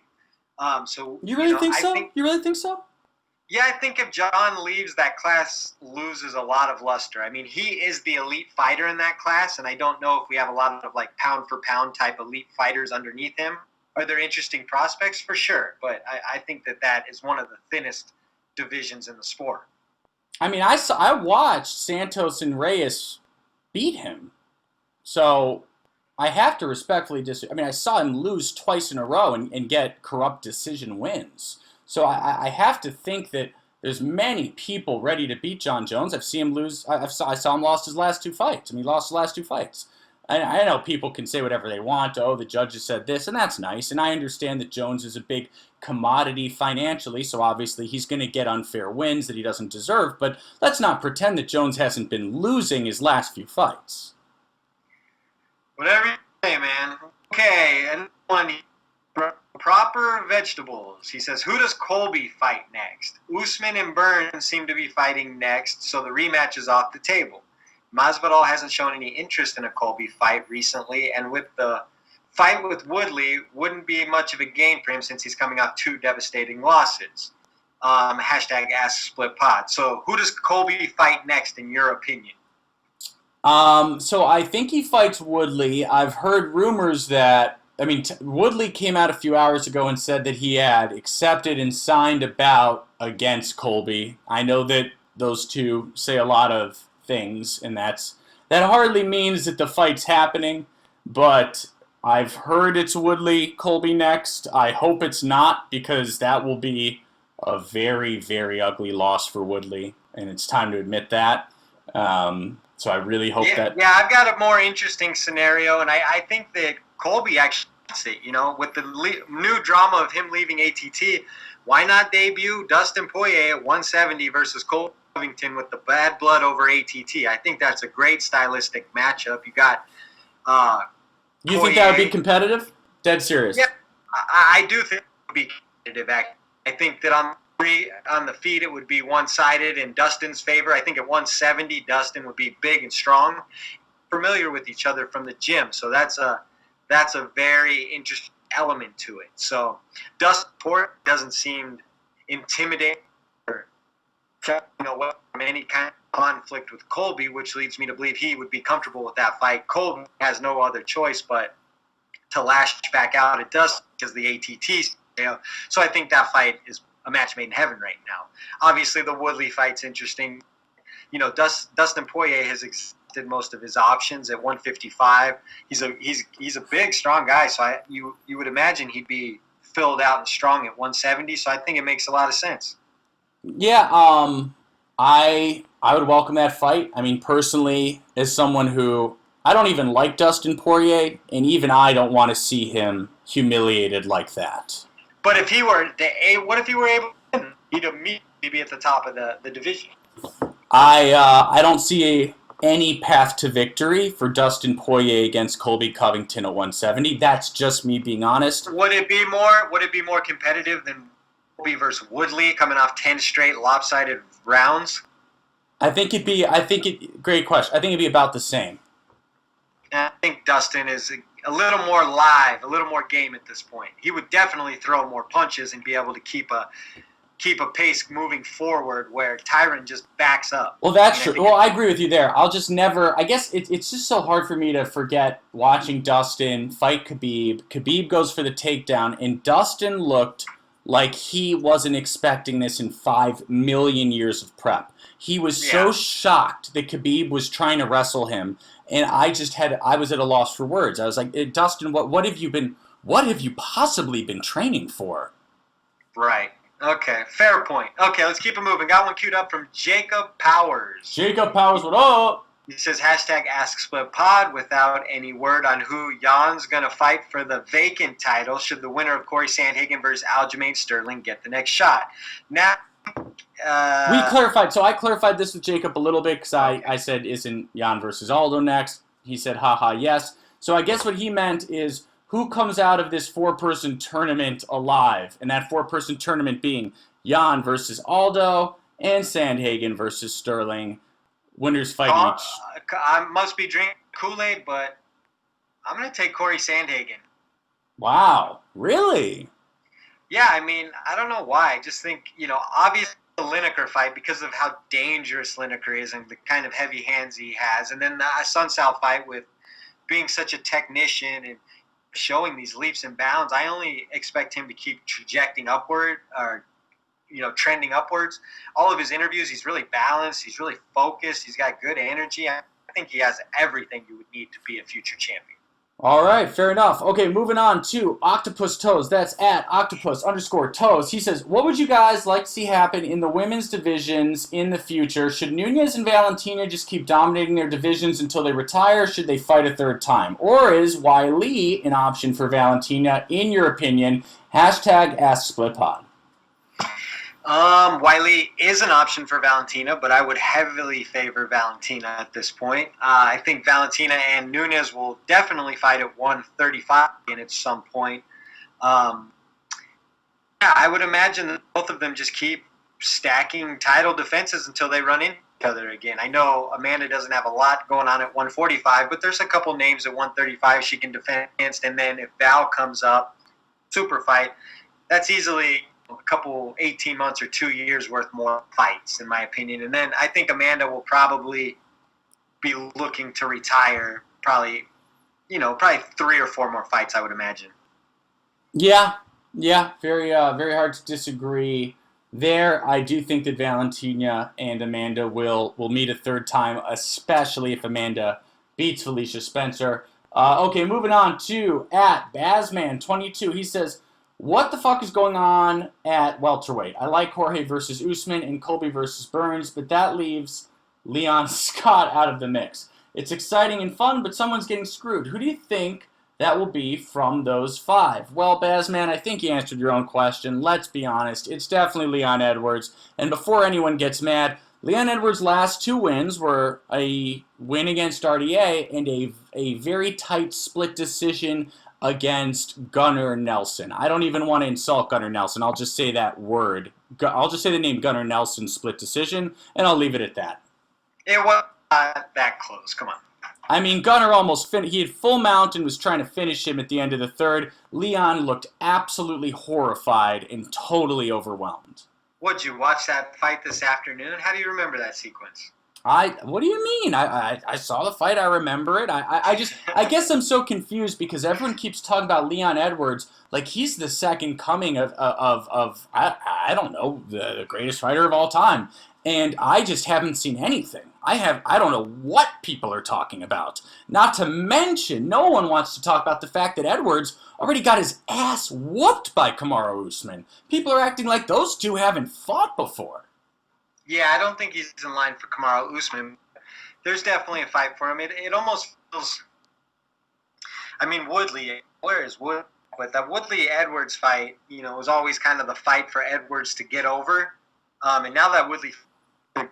Speaker 2: So
Speaker 1: you really think so? You really think so?
Speaker 2: Yeah, I think if John leaves, that class loses a lot of luster. I mean, he is the elite fighter in that class, and I don't know if we have a lot of pound-for-pound type elite fighters underneath him. Are there interesting prospects? For sure, but I think that is one of the thinnest divisions in the sport.
Speaker 1: I mean, I watched Santos and Reyes beat him, so I have to respectfully disagree. I mean, I saw him lose twice in a row and get corrupt decision wins. So I have to think that there's many people ready to beat John Jones. I've seen him lose. I saw him lost his last two fights. I mean, he lost his last two fights. I know people can say whatever they want. Oh, the judges said this, and that's nice. And I understand that Jones is a big commodity financially, so obviously he's going to get unfair wins that he doesn't deserve. But let's not pretend that Jones hasn't been losing his last few fights.
Speaker 2: Whatever you say, man. Okay, and one. Proper Vegetables. He says, who does Colby fight next? Usman and Burns seem to be fighting next, so the rematch is off the table. Masvidal hasn't shown any interest in a Colby fight recently, and with the fight with Woodley, wouldn't be much of a gain for him since he's coming off two devastating losses. Hashtag Ask Split Pod. So who does Colby fight next, in your opinion?
Speaker 1: So I think he fights Woodley. I've heard rumors that Woodley came out a few hours ago and said that he had accepted and signed a bout against Colby. I know that those two say a lot of things, and that hardly means that the fight's happening, but I've heard it's Woodley-Colby next. I hope it's not, because that will be a very, very ugly loss for Woodley, and it's time to admit that. So I really hope that...
Speaker 2: Yeah, I've got a more interesting scenario, and I think that Colby actually wants it, with the new drama of him leaving ATT. Why not debut Dustin Poirier at 170 versus Colby Covington with the bad blood over ATT? I think that's a great stylistic matchup. You got
Speaker 1: You think that would be competitive? Dead serious.
Speaker 2: Yeah, I do think it would be competitive. I think that on the feet it would be one-sided in Dustin's favor. I think at 170 Dustin would be big and strong, familiar with each other from the gym. So that's a very interesting element to it. So Dustin Poirier doesn't seem intimidating or from any kind of conflict with Colby, which leads me to believe he would be comfortable with that fight. Colby has no other choice but to lash back out at Dustin because the ATTs. So I think that fight is a match made in heaven right now. Obviously, the Woodley fight's interesting. Dustin Poirier has exhausted most of his options at 155. He's a big, strong guy, so you would imagine he'd be filled out and strong at 170. So I think it makes a lot of sense.
Speaker 1: Yeah, I would welcome that fight. I mean, personally, as someone who I don't even like Dustin Poirier, and even I don't want to see him humiliated like that.
Speaker 2: But if he were, what if he were able to win? he'd immediately be at the top of the division.
Speaker 1: I don't see any path to victory for Dustin Poirier against Colby Covington at 170. That's just me being honest.
Speaker 2: Would it be more competitive than Colby versus Woodley coming off 10 straight lopsided rounds?
Speaker 1: Great question. I think it'd be about the same.
Speaker 2: I think Dustin is a little more live, a little more game at this point. He would definitely throw more punches and be able to keep a pace moving forward where Tyron just backs up.
Speaker 1: Well, that's true. Well, I agree with you there. I'll just never – I guess it's just so hard for me to forget watching Dustin fight Khabib. Khabib goes for the takedown, and Dustin looked like he wasn't expecting this in 5 million years of prep. He was so shocked that Khabib was trying to wrestle him, and I was at a loss for words. I was like, Dustin, what have you possibly been training for?
Speaker 2: Right. Okay, fair point. Okay, let's keep it moving. Got one queued up from Jacob Powers.
Speaker 1: Jacob Powers, what up?
Speaker 2: He says, #AskSplitPod without any word on who Jan's going to fight for the vacant title should the winner of Corey Sandhagen versus Aljamain Sterling get the next shot. Now,
Speaker 1: we clarified. So I clarified this with Jacob a little bit because I said, isn't Jan versus Aldo next? He said, haha, yes. So I guess what he meant is who comes out of this 4-person tournament alive? And that 4-person tournament being Jan versus Aldo and Sandhagen versus Sterling. Winners fight each.
Speaker 2: I must be drinking Kool-Aid, but I'm going to take Corey Sandhagen.
Speaker 1: Wow. Really?
Speaker 2: Yeah, I mean, I don't know why. I just think, obviously the Lineker fight because of how dangerous Lineker is and the kind of heavy hands he has. And then the Sunsal fight with being such a technician and showing these leaps and bounds. I only expect him to keep trajecting upward or, trending upwards. All of his interviews, he's really balanced. He's really focused. He's got good energy. I think he has everything you would need to be a future champion.
Speaker 1: All right, fair enough. Okay, moving on to Octopus Toes. That's at Octopus_Toes. He says, what would you guys like to see happen in the women's divisions in the future? Should Nunes and Valentina just keep dominating their divisions until they retire? Should they fight a third time? Or is Wiley an option for Valentina, in your opinion? #AskSplitPod.
Speaker 2: Wiley is an option for Valentina, but I would heavily favor Valentina at this point. I think Valentina and Nunes will definitely fight at 135 at some point. I would imagine that both of them just keep stacking title defenses until they run into each other again. I know Amanda doesn't have a lot going on at 145, but there's a couple names at 135 she can defend against, and then if Val comes up, super fight, that's easily a couple 18 months or 2 years worth more fights, in my opinion. And then I think Amanda will probably be looking to retire probably 3 or 4 more fights, I would imagine.
Speaker 1: Yeah, very hard to disagree there. I do think that Valentina and Amanda will meet a third time, especially if Amanda beats Felicia Spencer. Okay, moving on to at Bazman22. He says, what the fuck is going on at welterweight? I like Jorge versus Usman and Colby versus Burns, but that leaves Leon Scott out of the mix. It's exciting and fun, but someone's getting screwed. Who do you think that will be from those 5? Well, Bazman, I think you answered your own question. Let's be honest. It's definitely Leon Edwards. And before anyone gets mad, Leon Edwards' last 2 wins were a win against RDA and a very tight split decision against Gunnar Nelson. I don't even want to insult Gunnar Nelson. I'll just say that word. I'll just say the name Gunnar Nelson split decision, and I'll leave it at that.
Speaker 2: It was not that close. Come on.
Speaker 1: I mean, Gunnar almost he had full mount and was trying to finish him at the end of the 3rd. Leon looked absolutely horrified and totally overwhelmed.
Speaker 2: Would you watch that fight this afternoon? How do you remember that sequence?
Speaker 1: What do you mean? I saw the fight. I remember it. I guess I'm so confused because everyone keeps talking about Leon Edwards like he's the second coming of I don't know, the greatest fighter of all time, and I just haven't seen anything. I don't know what people are talking about. Not to mention, no one wants to talk about the fact that Edwards already got his ass whooped by Kamaru Usman. People are acting like those two haven't fought before.
Speaker 2: Yeah, I don't think he's in line for Kamaru Usman. There's definitely a fight for him. It almost feels... I mean, Woodley, where is Wood? But that Woodley-Edwards fight, was always kind of the fight for Edwards to get over. And now that Woodley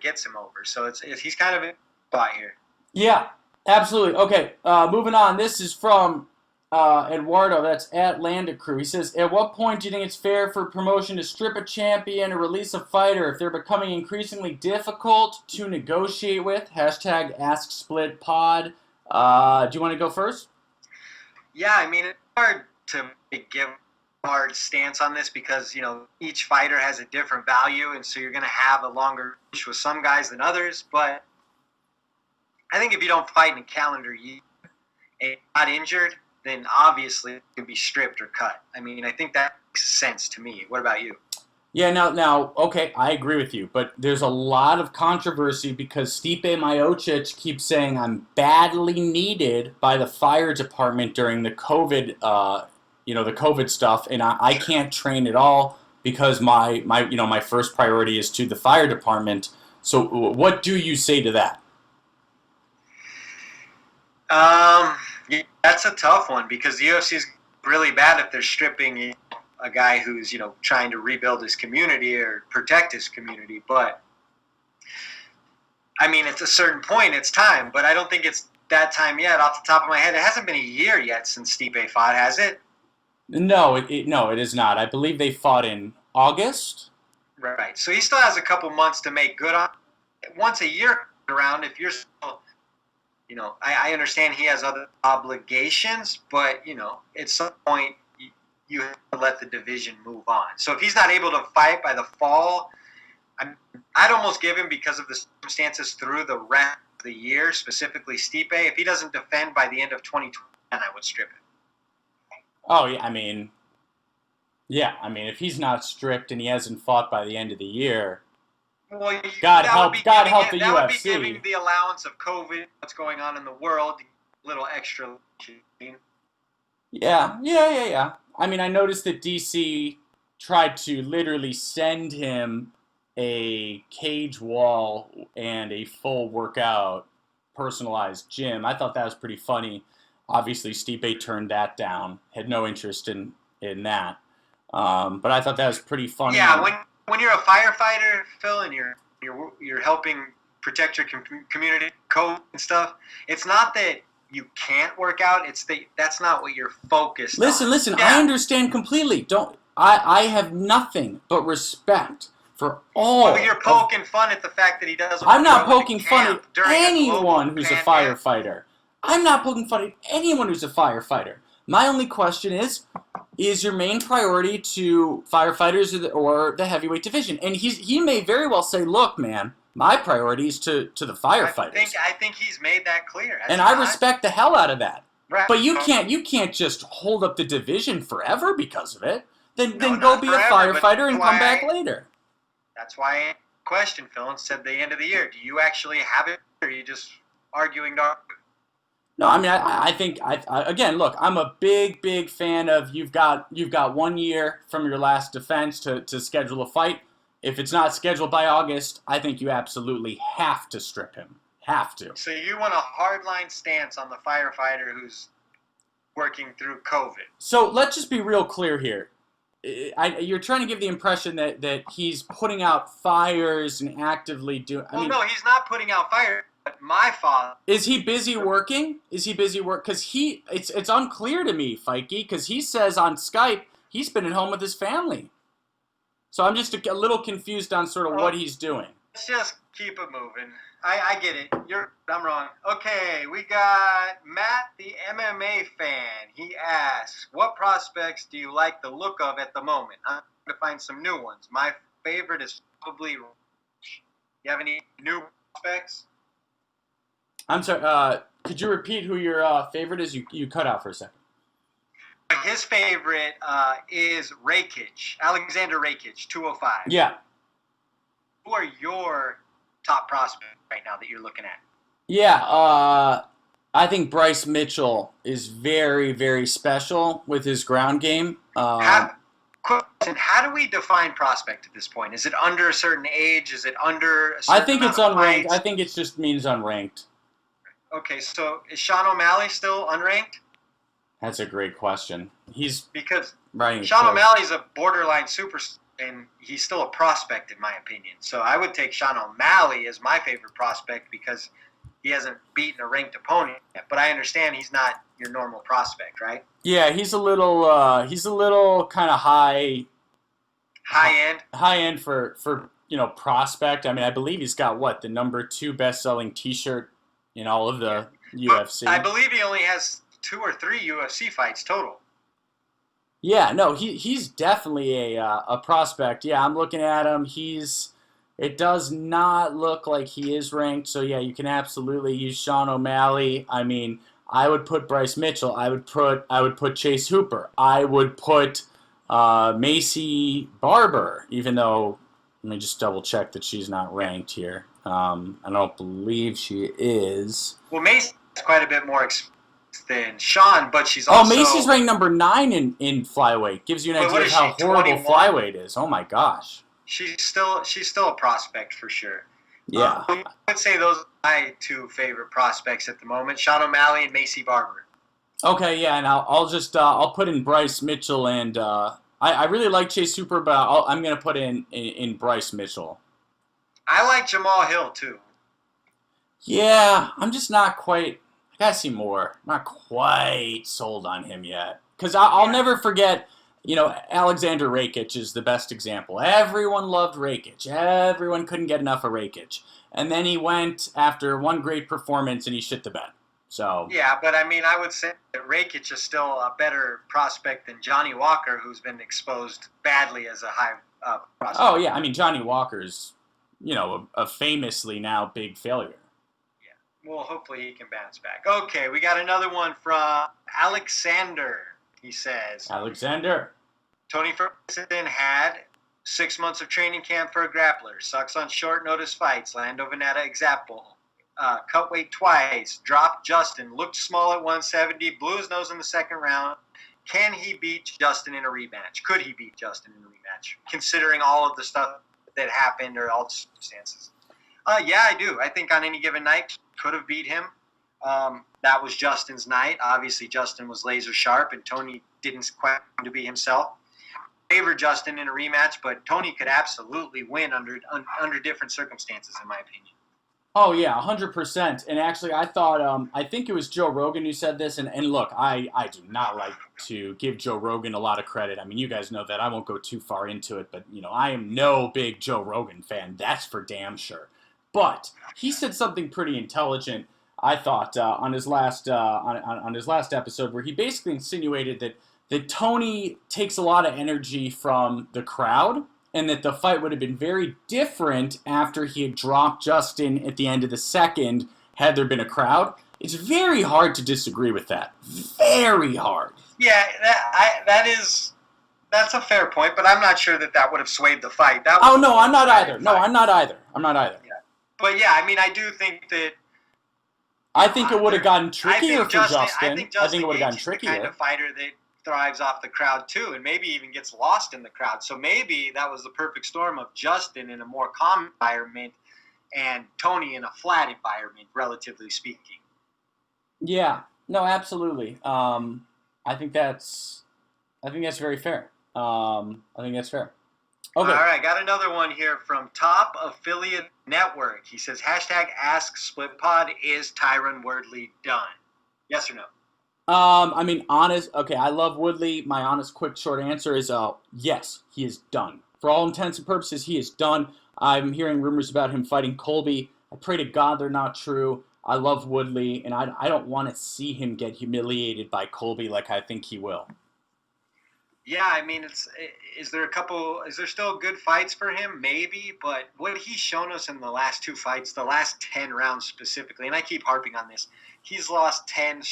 Speaker 2: gets him over, so he's kind of in a spot here.
Speaker 1: Yeah, absolutely. Okay, moving on. This is from Eduardo. That's at Landa Crew. He says, at what point do you think it's fair for promotion to strip a champion or release a fighter if they're becoming increasingly difficult to negotiate with? Hashtag AskSplitPod. Do you want to go first?
Speaker 2: Yeah, I mean, it's hard to give a hard stance on this because, each fighter has a different value, and so you're going to have a longer reach with some guys than others, but I think if you don't fight in a calendar year and not injured, then obviously it could be stripped or cut. I mean, I think that makes sense to me. What about you?
Speaker 1: Yeah, now, okay, I agree with you, but there's a lot of controversy because Stipe Miocic keeps saying I'm badly needed by the fire department during the COVID, the COVID stuff, and I can't train at all because my first priority is to the fire department. So, what do you say to that?
Speaker 2: That's a tough one because the UFC is really bad if they're stripping a guy who's, trying to rebuild his community or protect his community. But, I mean, at a certain point, it's time. But I don't think it's that time yet. Off the top of my head, it hasn't been a year yet since Stipe fought, has it?
Speaker 1: No, it is not. I believe they fought in August.
Speaker 2: Right. So he still has a couple months to make good on. Once a year around, if you're still... I understand he has other obligations, but, at some point, you have to let the division move on. So if he's not able to fight by the fall, I'd almost give him, because of the circumstances through the rest of the year, specifically Stipe, if he doesn't defend by the end of 2020, then I would strip him.
Speaker 1: Oh, yeah, I mean, if he's not stripped and he hasn't fought by the end of the year...
Speaker 2: Well,
Speaker 1: God help the UFC.
Speaker 2: That would be giving the allowance of COVID, what's going on in the world, a little extra.
Speaker 1: Yeah. I mean, I noticed that DC tried to literally send him a cage wall and a full workout, personalized gym. I thought that was pretty funny. Obviously, Stipe turned that down, had no interest in that. But I thought that was pretty funny.
Speaker 2: Yeah, when you're a firefighter, Phil, and you're helping protect your community, code and stuff, it's not that you can't work out. It's that's not what you're focused on.
Speaker 1: Listen.
Speaker 2: Yeah.
Speaker 1: I understand completely. I have nothing but respect for all.
Speaker 2: Well, you're poking fun at the fact that he doesn't.
Speaker 1: I'm not poking fun at anyone who's a firefighter. I'm not poking fun at anyone who's a firefighter. My only question is your main priority to firefighters or the heavyweight division? And he may very well say, look, man, my priority is to the firefighters.
Speaker 2: I think he's made that clear.
Speaker 1: And I respect the hell out of that.
Speaker 2: Right.
Speaker 1: But you can't just hold up the division forever because of it. Then go be
Speaker 2: forever,
Speaker 1: a firefighter and come back later.
Speaker 2: That's why I questioned Phil and said the end of the year. Do you actually have it, or are you just arguing to argue?
Speaker 1: No, I mean, I think, again, look, I'm a big fan of you've got 1 year from your last defense to schedule a fight. If it's not scheduled by August, I think you absolutely have to strip him. Have to.
Speaker 2: So you want a hardline stance on the firefighter who's working through COVID.
Speaker 1: So let's just be real clear here. You're trying to give the impression that he's putting out fires and actively doing...
Speaker 2: No, he's not putting out fires. But my father...
Speaker 1: Is he busy working? Because it's unclear to me, Fikey, because he says on Skype he's been at home with his family. So I'm just a little confused on sort of what he's doing.
Speaker 2: Let's just keep it moving. I get it. I'm wrong. Okay, we got Matt, the MMA fan. He asks, what prospects do you like the look of at the moment? I'm going to find some new ones. My favorite is probably... You have any new prospects?
Speaker 1: I'm sorry, could you repeat who your favorite is? You cut out for a second.
Speaker 2: His favorite is Rakic, Alexander Rakic, 205.
Speaker 1: Yeah.
Speaker 2: Who are your top prospects right now that you're looking at?
Speaker 1: Yeah, I think Bryce Mitchell is very, very special with his ground game.
Speaker 2: Question, how do we define prospect at this point? Is it under a certain age? Is it under a certain
Speaker 1: I think it's unranked. I think it just means unranked.
Speaker 2: Okay, so is Sean O'Malley still unranked?
Speaker 1: That's a great question. Because
Speaker 2: Sean O'Malley's a borderline super and he's still a prospect in my opinion. So I would take Sean O'Malley as my favorite prospect because he hasn't beaten a ranked opponent yet. But I understand he's not your normal prospect, right?
Speaker 1: Yeah, he's a little kind of high end for prospect. I mean, I believe he's got the number 2 best-selling T-shirt in all of the UFC.
Speaker 2: But I believe he only has 2 or 3 UFC fights total.
Speaker 1: Yeah, no, he's definitely a prospect. Yeah, I'm looking at him. It does not look like he is ranked. So yeah, you can absolutely use Sean O'Malley. I mean, I would put Bryce Mitchell. I would put Chase Hooper. I would put Macy Barber, even though, let me just double check that she's not ranked here. I don't believe she is.
Speaker 2: Well, Macy's quite a bit more than Sean, but she's also...
Speaker 1: Oh, Macy's ranked number 9 in flyweight. Gives you an idea of how horrible 21? Flyweight is. Oh my gosh.
Speaker 2: She's still a prospect for sure.
Speaker 1: Yeah.
Speaker 2: I would say those are my 2 favorite prospects at the moment: Sean O'Malley and Macy Barber.
Speaker 1: Okay, yeah, and I'll put in Bryce Mitchell, and I really like Chase Hooper, but I'm gonna put in Bryce Mitchell.
Speaker 2: I like Jamal Hill too.
Speaker 1: Yeah, I'm just not quite. I gotta see more. I'm not quite sold on him yet, because I'll never forget. Alexander Rakic is the best example. Everyone loved Rakic. Everyone couldn't get enough of Rakic. And then he went after one great performance and he shit the bed. So
Speaker 2: yeah, but I mean, I would say that Rakic is still a better prospect than Johnny Walker, who's been exposed badly as a high prospect.
Speaker 1: Oh, yeah. I mean, Johnny Walker's, a famously now big failure.
Speaker 2: Yeah. Well, hopefully he can bounce back. Okay, we got another one from Alexander. He says,
Speaker 1: Alexander.
Speaker 2: Tony Ferguson had 6 months of training camp for a grappler. Sucks on short notice fights. Lando Veneta example. Cut weight twice. Dropped Justin. Looked small at 170. Blew his nose in the second round. Can he beat Justin in a rematch? Could he beat Justin in a rematch? Considering all of the stuff that happened or all the circumstances. Yeah, I do. I think on any given night, could have beat him. That was Justin's night. Obviously, Justin was laser sharp, and Tony didn't quite to be himself. Favor Justin in a rematch, but Tony could absolutely win under different circumstances, in my opinion.
Speaker 1: Oh yeah, 100%. And actually, I thought I think it was Joe Rogan who said this. And look, I do not like to give Joe Rogan a lot of credit. I mean, you guys know that. I won't go too far into it, but I am no big Joe Rogan fan. That's for damn sure. But he said something pretty intelligent, I thought, on his last episode, where he basically insinuated that Tony takes a lot of energy from the crowd, and that the fight would have been very different after he had dropped Justin at the end of the second had there been a crowd. It's very hard to disagree with that. Very hard.
Speaker 2: Yeah, that's a fair point, but I'm not sure that would have swayed the fight.
Speaker 1: I'm not either. No, I'm not either. Yeah.
Speaker 2: But yeah, I mean, I do think that.
Speaker 1: I think it would have gotten trickier for Justin.
Speaker 2: I think it
Speaker 1: would have gotten trickier.
Speaker 2: The kind of fighter that thrives off the crowd too, and maybe even gets lost in the crowd. So maybe that was the perfect storm of Justin in a more calm environment and Tony in a flat environment, relatively speaking.
Speaker 1: Yeah, no, absolutely. I think that's very fair. Okay.
Speaker 2: All right, got another one here from Top Affiliate Network. He says, #AskSplitPod, is Tyron Woodley done? Yes or no?
Speaker 1: I mean, okay, I love Woodley. My honest, quick, short answer is yes, he is done. For all intents and purposes, he is done. I'm hearing rumors about him fighting Colby. I pray to God they're not true. I love Woodley, and I don't want to see him get humiliated by Colby like I think he will.
Speaker 2: Yeah, I mean, is there still good fights for him? Maybe, but what he's shown us in the last 2 fights, the last 10 rounds specifically, and I keep harping on this, he's lost 10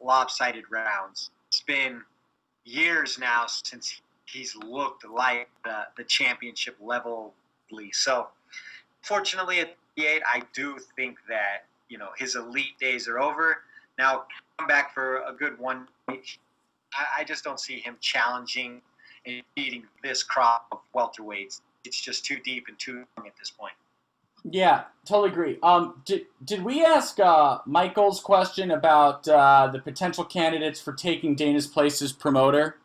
Speaker 2: lopsided rounds. It's been years now since he's looked like the championship level. So, fortunately, at 38, I do think that, his elite days are over. Now, come back for a good one. I just don't see him challenging and beating this crop of welterweights. It's just too deep and too young at this point.
Speaker 1: Yeah, totally agree. Did we ask Michael's question about the potential candidates for taking Dana's place as promoter?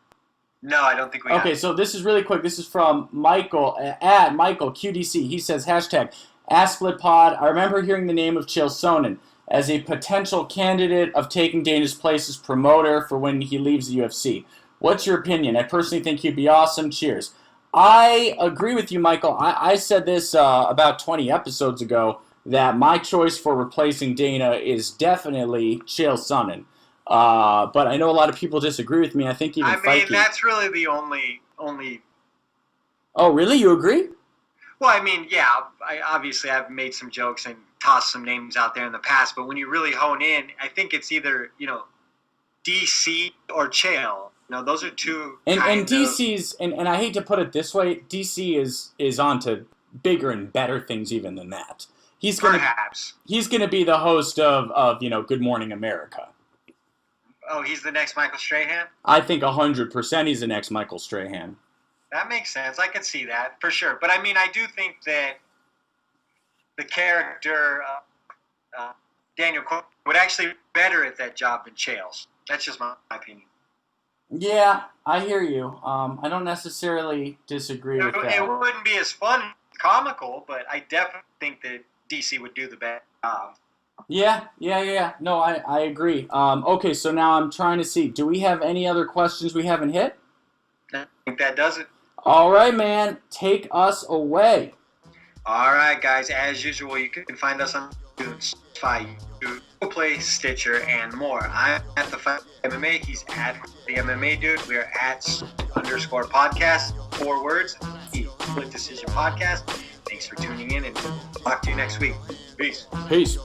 Speaker 2: No, I don't think we
Speaker 1: Okay,
Speaker 2: have.
Speaker 1: so this is really quick. This is from Michael, at Michael QDC. He says, hashtag AskSplitPod. I remember hearing the name of Chael Sonnen as a potential candidate of taking Dana's place as promoter for when he leaves the UFC. What's your opinion? I personally think he'd be awesome. Cheers. I agree with you, Michael. I said this about 20 episodes ago, that my choice for replacing Dana is definitely Chael Sonnen. But I know a lot of people disagree with me. I think even Fikey.
Speaker 2: That's really the only.
Speaker 1: Oh, really? You agree?
Speaker 2: Well, I mean, yeah. I've made some jokes and tossed some names out there in the past, but when you really hone in, I think it's either DC or Chael. Those are two.
Speaker 1: And DC's and I hate to put it this way, DC is on to bigger and better things even than that. He's gonna be the host of Good Morning America.
Speaker 2: Oh, he's the next Michael Strahan?
Speaker 1: I think 100% he's the next Michael Strahan.
Speaker 2: That makes sense. I can see that, for sure. But, I mean, I do think that the character, Daniel Cormier, would actually be better at that job than Chael's. That's just my opinion.
Speaker 1: Yeah, I hear you. I don't necessarily disagree with that.
Speaker 2: It wouldn't be as fun, comical, but I definitely think that DC would do the best job.
Speaker 1: Yeah. No, I agree. Okay, so now I'm trying to see. Do we have any other questions we haven't hit?
Speaker 2: I think that does it.
Speaker 1: All right, man. Take us away.
Speaker 2: All right, guys. As usual, you can find us on Spotify, YouTube, Google Play, Stitcher, and more. I'm at the Fight MMA. He's at the MMA Dude. We are at _podcast. 4 words. The Split Decision Podcast. Thanks for tuning in, and talk to you next week. Peace.
Speaker 1: Peace.